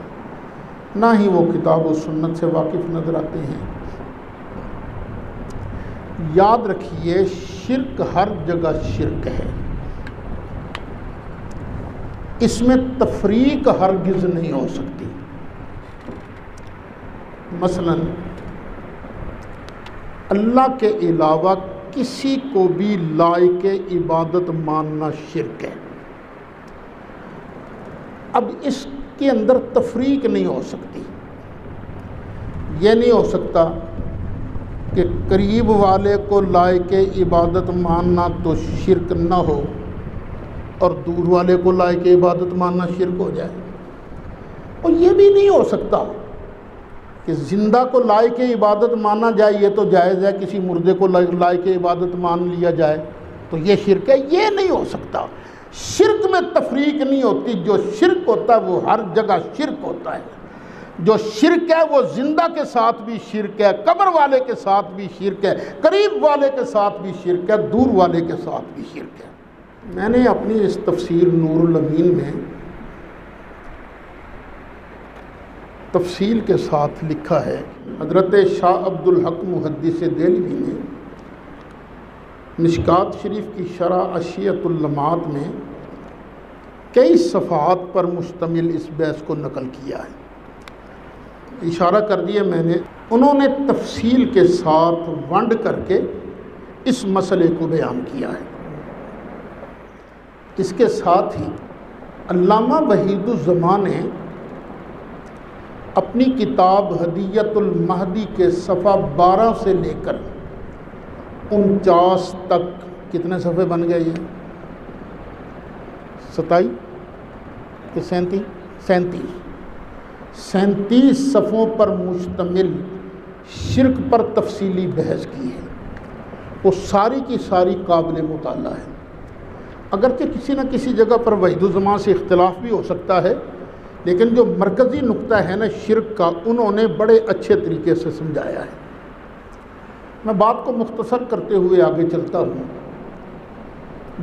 نہ ہی وہ کتاب و سنت سے واقف نظر آتے ہیں۔ یاد رکھیے شرک ہر جگہ شرک ہے، اس میں تفریق ہرگز نہیں ہو سکتی۔ مثلا اللہ کے علاوہ کسی کو بھی لائق عبادت ماننا شرک ہے۔ اب اس کے اندر تفریق نہیں ہو سکتی، یہ نہیں ہو سکتا کہ قریب والے کو لائق عبادت ماننا تو شرک نہ ہو اور دور والے کو لائق عبادت ماننا شرک ہو جائے، اور یہ بھی نہیں ہو سکتا کہ زندہ کو لائق عبادت مانا جائے، یہ تو جائز ہے، کسی مردے کو لائق عبادت مان لیا جائے تو یہ شرک ہے، یہ نہیں ہو سکتا۔ شرک میں تفریق نہیں ہوتی، جو شرک ہوتا ہے وہ ہر جگہ شرک ہوتا ہے۔ جو شرک ہے وہ زندہ کے ساتھ بھی شرک ہے، قبر والے کے ساتھ بھی شرک ہے، قریب والے کے ساتھ بھی شرک ہے، دور والے کے ساتھ بھی شرک ہے۔ میں نے اپنی اس تفسیر نور الامین میں تفصیل کے ساتھ لکھا ہے، حضرت شاہ عبد الحق محدث دہلوی نے مشکات شریف کی شرح عشیۃ اللمعات میں کئی صفحات پر مشتمل اس بحث کو نقل کیا ہے۔ اشارہ کر دیا میں نے، انہوں نے تفصیل کے ساتھ ونڈ کر کے اس مسئلے کو بیان کیا ہے۔ اس کے ساتھ ہی علامہ وحید الزمان نے اپنی کتاب ہدیۃ المہدی کے صفحہ 12 سے لے کر 49 تک، کتنے صفحے بن گئے یہ؟ 27 کہ 37 صفحوں پر مشتمل شرک پر تفصیلی بحث کی ہے۔ وہ ساری کی ساری قابل مطالعہ ہے، اگرچہ کسی نہ کسی جگہ پر وحید الزمان سے اختلاف بھی ہو سکتا ہے، لیکن جو مرکزی نقطہ ہے نا شرک کا، انہوں نے بڑے اچھے طریقے سے سمجھایا ہے۔ میں بات کو مختصر کرتے ہوئے آگے چلتا ہوں۔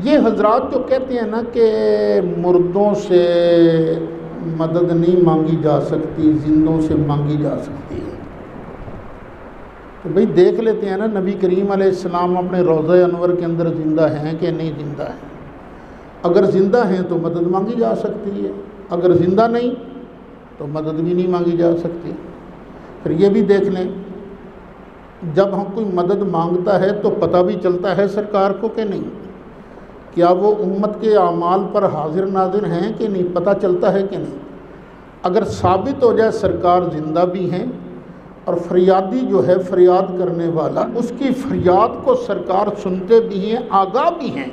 یہ حضرات جو کہتے ہیں نا کہ مردوں سے مدد نہیں مانگی جا سکتی، زندوں سے مانگی جا سکتی ہے، تو بھئی دیکھ لیتے ہیں نا نبی کریم علیہ السلام اپنے روضہ انور کے اندر زندہ ہیں کہ نہیں زندہ ہیں۔ اگر زندہ ہیں تو مدد مانگی جا سکتی ہے، اگر زندہ نہیں تو مدد بھی نہیں مانگی جا سکتی۔ پھر یہ بھی دیکھ لیں، جب ہم کوئی مدد مانگتا ہے تو پتہ بھی چلتا ہے سرکار کو کہ نہیں، کیا وہ امت کے اعمال پر حاضر ناظر ہیں کہ نہیں، پتہ چلتا ہے کہ نہیں۔ اگر ثابت ہو جائے سرکار زندہ بھی ہیں اور فریادی جو ہے فریاد کرنے والا، اس کی فریاد کو سرکار سنتے بھی ہیں، آگاہ بھی ہیں،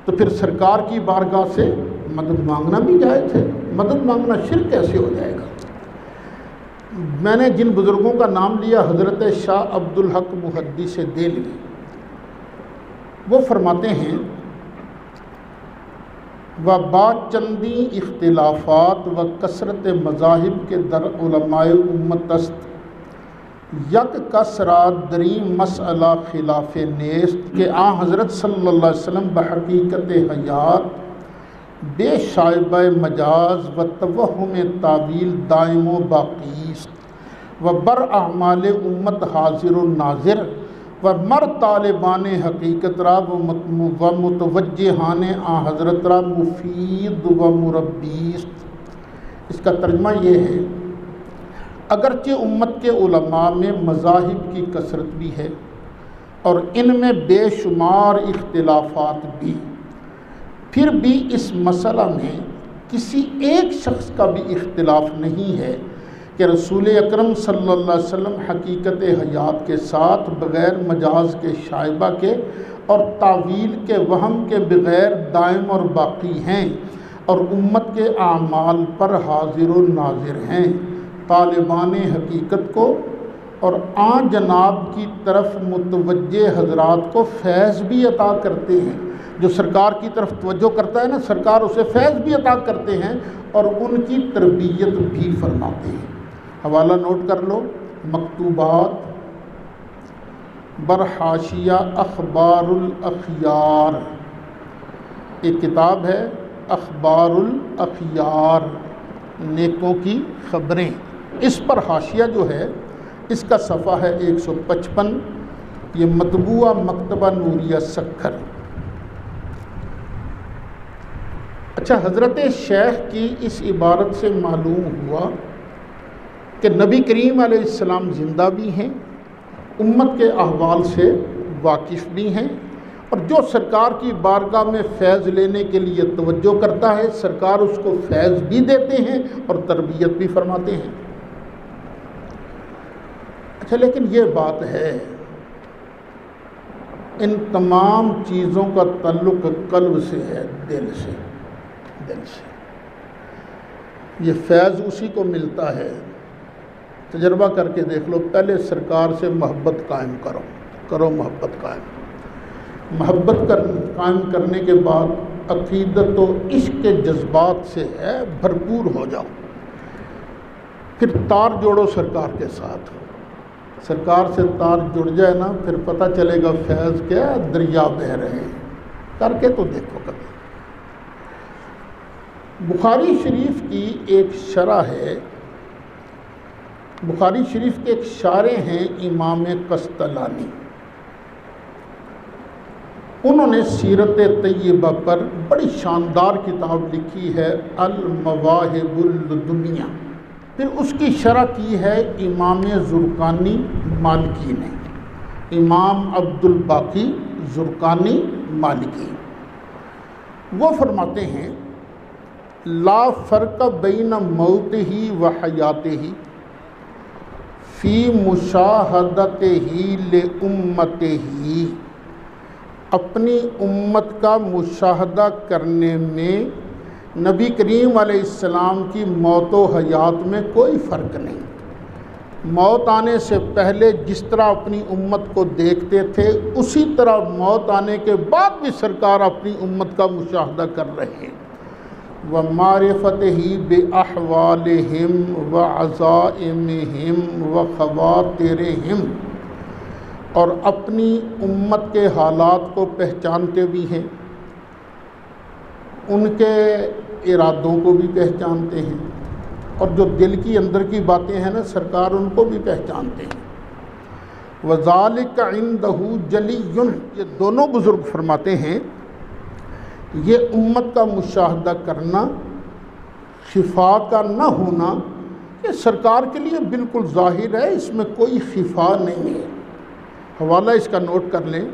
تو پھر سرکار کی بارگاہ سے مدد مانگنا بھی جائز ہے۔ مدد مانگنا شرک کیسے ہو جائے گا؟ میں نے جن بزرگوں کا نام لیا، حضرت شاہ عبد الحق محدث دہلوی، وہ فرماتے ہیں و بعد چندی اختلافات و کثرت مذاہب کے در علماء امت است، یک کسرات دریم مسئلہ خلاف نیست کہ آن حضرت صلی اللہ علیہ وسلم بحقیقت حیات بے شائبہ مجاز و توہم تعویل دائم و باقی است و بر اعمال امت حاضر و ناظر و مر طالبان حقیقت را و متوجہان آن حضرت را مفید و مربی است۔ اس کا ترجمہ یہ ہے، اگرچہ امت کے علماء میں مذاہب کی کثرت بھی ہے اور ان میں بے شمار اختلافات بھی، پھر بھی اس مسئلہ میں کسی ایک شخص کا بھی اختلاف نہیں ہے کہ رسول اکرم صلی اللہ علیہ وسلم حقیقت حیات کے ساتھ بغیر مجاز کے شائبہ کے اور تعویل کے وہم کے بغیر دائم اور باقی ہیں، اور امت کے اعمال پر حاضر و ناظر ہیں، طالبان حقیقت کو اور آن جناب کی طرف متوجہ حضرات کو فیض بھی عطا کرتے ہیں۔ جو سرکار کی طرف توجہ کرتا ہے نا، سرکار اسے فیض بھی عطا کرتے ہیں اور ان کی تربیت بھی فرماتے ہیں۔ حوالہ نوٹ کر لو، مکتوبات برحاشیہ اخبار الاخیار، ایک کتاب ہے اخبار الاخیار، نیکوں کی خبریں، اس پر حاشیہ جو ہے اس کا صفحہ ہے 155، یہ مطبوعہ مکتبہ نوریہ سکھر۔ اچھا، حضرت شیخ کی اس عبارت سے معلوم ہوا کہ نبی کریم علیہ السلام زندہ بھی ہیں، امت کے احوال سے واقف بھی ہیں، اور جو سرکار کی بارگاہ میں فیض لینے کے لیے توجہ کرتا ہے سرکار اس کو فیض بھی دیتے ہیں اور تربیت بھی فرماتے ہیں۔ اچھا، لیکن یہ بات ہے، ان تمام چیزوں کا تعلق قلب سے ہے، دل سے۔ یہ فیض اسی کو ملتا ہے، تجربہ کر کے دیکھ لو، پہلے سرکار سے محبت قائم کرو محبت قائم کرنے کے بعد عقیدت و عشق کے جذبات سے ہے بھرپور ہو جاؤ، پھر تار جوڑو سرکار کے ساتھ، سرکار سے تار جڑ جائے نا، پھر پتہ چلے گا فیض کیا دریا بہہ رہے ہیں، کر کے تو دیکھو کبھی۔ بخاری شریف کی ایک شرح ہے، بخاری شریف کے ایک شارح ہیں امام قسطلانی، انہوں نے سیرت طیبہ پر بڑی شاندار کتاب لکھی ہے المواہب الدنیا، پھر اس کی شرح کی ہے امام زرقانی مالکی نے، امام عبد الباقی زرقانی مالکی۔ وہ فرماتے ہیں لا فرق بین موتہ و حیاتہ فی مشاہدتہ لامتہ، اپنی امت کا مشاہدہ کرنے میں نبی کریم علیہ السلام کی موت و حیات میں کوئی فرق نہیں۔ موت آنے سے پہلے جس طرح اپنی امت کو دیکھتے تھے اسی طرح موت آنے کے بعد بھی سرکار اپنی امت کا مشاہدہ کر رہے ہیں۔ وَمَعْرِفَتِهِ بِأَحْوَالِهِمْ وَعَزَائِمِهِمْ وَخَوَاطِرِهِمْ، اور اپنی امت کے حالات کو پہچانتے بھی ہیں، ان کے ارادوں کو بھی پہچانتے ہیں، اور جو دل کی اندر کی باتیں ہیں نا سرکار ان کو بھی پہچانتے ہیں۔ وَذَلِكَ عِنْدَهُ جَلِيٌّ، یہ دونوں بزرگ فرماتے ہیں یہ امت کا مشاہدہ کرنا، خفا کا نہ ہونا، یہ سرکار کے لیے بالکل ظاہر ہے، اس میں کوئی خفا نہیں ہے۔ حوالہ اس کا نوٹ کر لیں،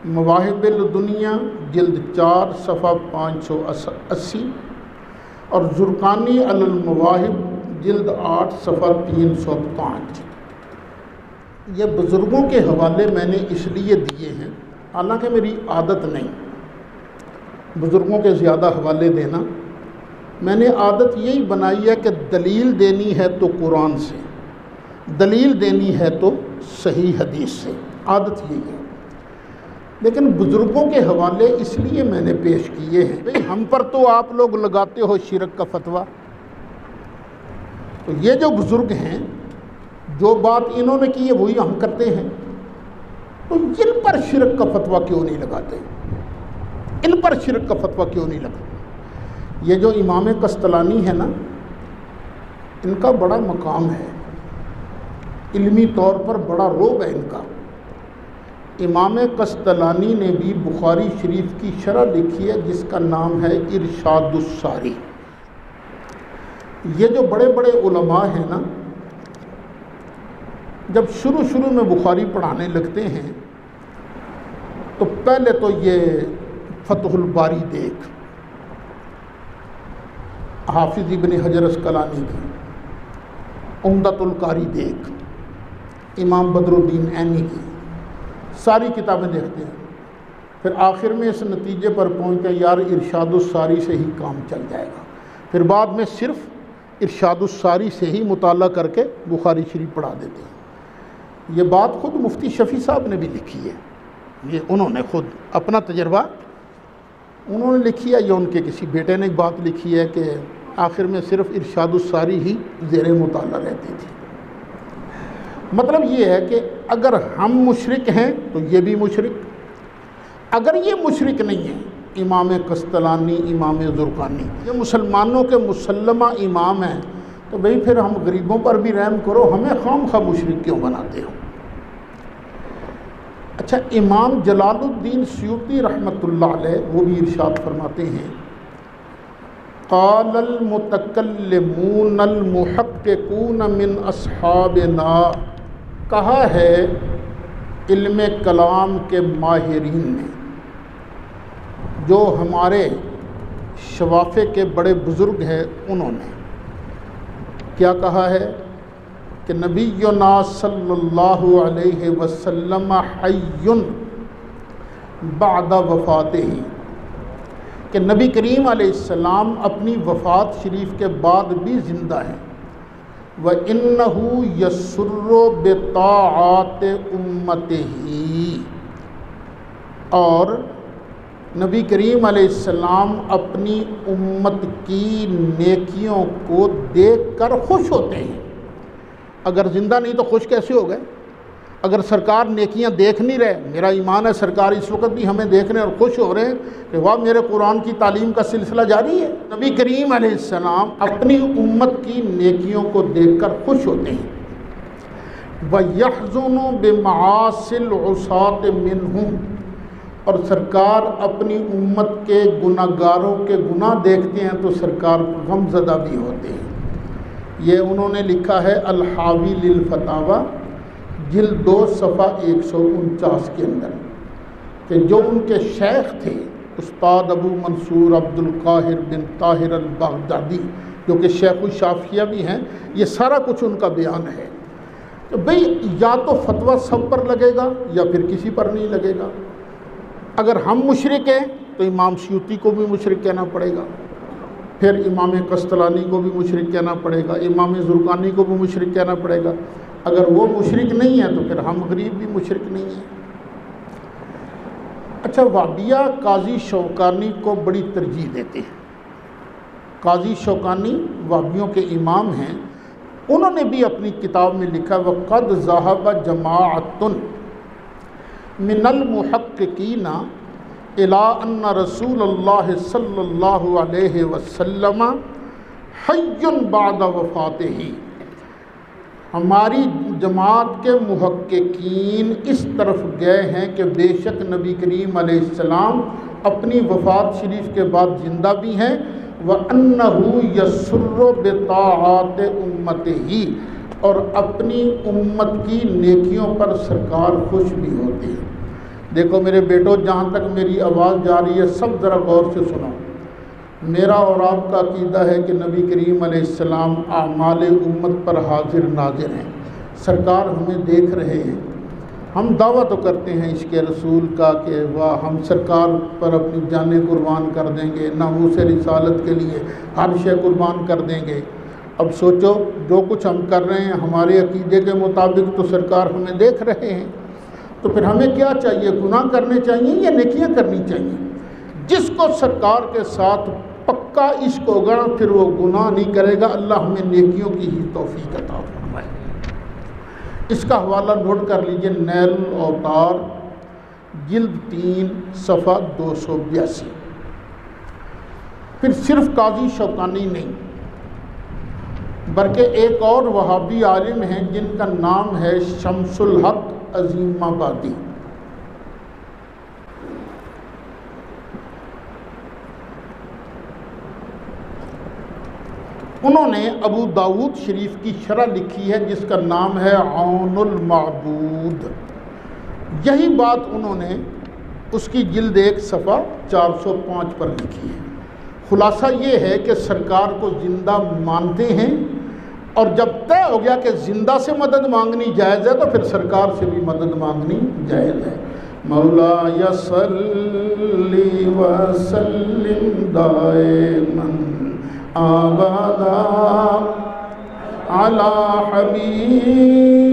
مواہب الدنیا جلد 4 صفحہ 580، اور زرقانی علی المواہب جلد 8 صفحہ 305۔ یہ بزرگوں کے حوالے میں نے اس لیے دیے ہیں، حالانکہ میری عادت نہیں بزرگوں کے زیادہ حوالے دینا، میں نے عادت یہی بنائی ہے کہ دلیل دینی ہے تو قرآن سے، دلیل دینی ہے تو صحیح حدیث سے، عادت یہی ہے۔ لیکن بزرگوں کے حوالے اس لیے میں نے پیش کیے ہیں، بھئی ہم پر تو آپ لوگ لگاتے ہو شرک کا فتویٰ، تو یہ جو بزرگ ہیں جو بات انہوں نے کی ہے وہی ہم کرتے ہیں، تو ان پر شرک کا فتویٰ کیوں نہیں لگاتے؟ ان پر شرک کا فتویٰ کیوں نہیں لگا؟ یہ جو امام قسطلانی ہے نا، ان کا بڑا مقام ہے، علمی طور پر بڑا رعب ہے ان کا۔ امام قسطلانی نے بھی بخاری شریف کی شرح لکھی ہے جس کا نام ہے ارشاد الساری۔ یہ جو بڑے بڑے علماء ہیں نا، جب شروع میں بخاری پڑھانے لگتے ہیں تو پہلے تو یہ فتح الباری دیکھ، حافظ ابن حجر اسقلانی کی، عمدۃ القاری دیکھ، امام بدر الدین عینی کی، ساری کتابیں دیکھتے ہیں، پھر آخر میں اس نتیجے پر پہنچتے ہیں یار ارشاد الساری سے ہی کام چل جائے گا، پھر بعد میں صرف ارشاد الساری سے ہی مطالعہ کر کے بخاری شریف پڑھا دیتے ہیں۔ یہ بات خود مفتی شفیع صاحب نے بھی لکھی ہے، یہ انہوں نے خود اپنا تجربہ انہوں نے لکھی ہے، یا ان کے کسی بیٹے نے ایک بات لکھی ہے کہ آخر میں صرف ارشاد الساری ہی زیر مطالعہ رہتی تھی۔ مطلب یہ ہے کہ اگر ہم مشرک ہیں تو یہ بھی مشرک، اگر یہ مشرک نہیں ہے امام قسطلانی، امام زرقانی یہ مسلمانوں کے مسلمہ امام ہیں، تو بھئی پھر ہم غریبوں پر بھی رحم کرو، ہمیں خام خواہ مشرک کیوں بناتے ہو؟ اچھا، امام جلال الدین سیوطی رحمۃ اللہ علیہ وہ بھی ارشاد فرماتے ہیں قال المتکلمون المحققون من اصحابنا، کہا ہے علم کلام کے ماہرین نے، جو ہمارے شوافے کے بڑے بزرگ ہیں، انہوں نے کیا کہا ہے کہ نبینا صلی اللہ علیہ وسلم حی بعد وفاتہ، کہ نبی کریم علیہ السلام اپنی وفات شریف کے بعد بھی زندہ ہیں، وَإِنَّهُ يَسُرُّ بِطَاعَاتِ أُمَّتِهِ، اور نبی کریم علیہ السلام اپنی امت کی نیکیوں کو دیکھ کر خوش ہوتے ہیں۔ اگر زندہ نہیں تو خوش کیسے ہو گئے؟ اگر سرکار نیکیاں دیکھ نہیں رہے، میرا ایمان ہے سرکار اس وقت بھی ہمیں دیکھ رہے ہیں اور خوش ہو رہے ہیں کہ واہ میرے قرآن کی تعلیم کا سلسلہ جاری ہے۔ نبی کریم علیہ السلام اپنی امت کی نیکیوں کو دیکھ کر خوش ہوتے ہیں۔ وَيَحْزُنُ بِمَعَاصِي الْعُصَاةِ مِنْهُمْ، اور سرکار اپنی امت کے گناہ گاروں کے گناہ دیکھتے ہیں تو سرکار غم زدہ بھی ہوتے ہیں۔ یہ انہوں نے لکھا ہے الحاوی للفتاوی جلد 2 صفحہ 149 کے اندر، کہ جو ان کے شیخ تھے استاد ابو منصور عبد القاہر بن طاہر البغدادی، جو کہ شیخ الشافعیہ بھی ہیں، یہ سارا کچھ ان کا بیان ہے کہ بھئی یا تو فتویٰ سب پر لگے گا یا پھر کسی پر نہیں لگے گا۔ اگر ہم مشرک ہیں تو امام سیوطی کو بھی مشرک کہنا پڑے گا، پھر امام قسطلانی کو بھی مشرک کہنا پڑے گا، امام زرقانی کو بھی مشرک کہنا پڑے گا۔ اگر وہ مشرک نہیں ہیں تو پھر ہم غریب بھی مشرک نہیں ہیں۔ اچھا، وہابیہ قاضی شوکانی کو بڑی ترجیح دیتے ہیں۔ قاضی شوکانی وہابیوں کے امام ہیں، انہوں نے بھی اپنی کتاب میں لکھا وَقَدْ ذَهَبَ جَمَاعَةٌ من المحققین الی ان رسول اللہ صلی اللہ علیہ وسلم حی بعد وفاتہ، ہماری جماعت کے محققین اس طرف گئے ہیں کہ بے شک نبی کریم علیہ السلام اپنی وفات شریف کے بعد زندہ بھی ہیں، وَأَنَّهُ يَسُرُّ بِطَاعَاتِ أُمَّتِهِ، اور اپنی امت کی نیکیوں پر سرکار خوش بھی ہوتے ہیں۔ دیکھو میرے بیٹو، جہاں تک میری آواز جا رہی ہے سب ذرا غور سے سنو۔ میرا اور آپ کا عقیدہ ہے کہ نبی کریم علیہ السلام اعمال امت پر حاضر ناظر ہیں، سرکار ہمیں دیکھ رہے ہیں۔ ہم دعویٰ تو کرتے ہیں عشق رسول کا کہ واہ ہم سرکار پر اپنی جانیں قربان کر دیں گے، ناموس رسالت کے لیے ہر شے قربان کر دیں گے۔ اب سوچو جو کچھ ہم کر رہے ہیں ہمارے عقیدے کے مطابق تو سرکار ہمیں دیکھ رہے ہیں، تو پھر ہمیں کیا چاہیے؟ گناہ کرنے چاہیے یا نیکیاں کرنی چاہیے؟ جس کو سرکار کے ساتھ پکا عشق ہوگا پھر وہ گناہ نہیں کرے گا۔ اللہ ہمیں نیکیوں کی ہی توفیق عطا فرمائے۔ اس کا حوالہ نوٹ کر لیجئے، نیل الاوطار جلد 3 صفحہ 282۔ پھر صرف قاضی شوکانی نہیں بلکہ ایک اور وہابی عالم ہیں جن کا نام ہے شمس الحق عظیم آبادی۔ انہوں نے ابو داود شریف کی شرح لکھی ہے جس کا نام ہے عون المعبود۔ یہی بات انہوں نے اس کی جلد 1 صفحہ 405 پر لکھی ہے۔ خلاصہ یہ ہے کہ سرکار کو زندہ مانتے ہیں، اور جب طے ہو گیا کہ زندہ سے مدد مانگنی جائز ہے تو پھر سرکار سے بھی مدد مانگنی جائز ہے۔ مولاي صل وسلم دائما أبدا على حبيبك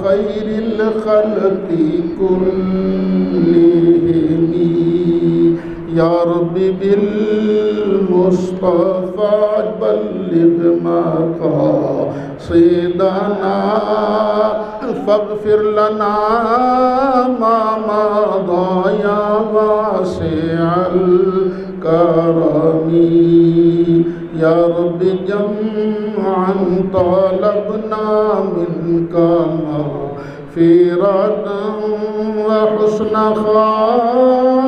خير الخلق كلهم يا رب بالمصطفى بلغ مقاصدنا فاغفر لنا ما مضى يا واسع الكرم يا رب جمعا طلبنا منك مغفرة وحسن خاتمة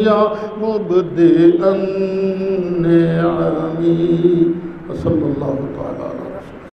يا مبدئ النعم. صلی اللہ تعالی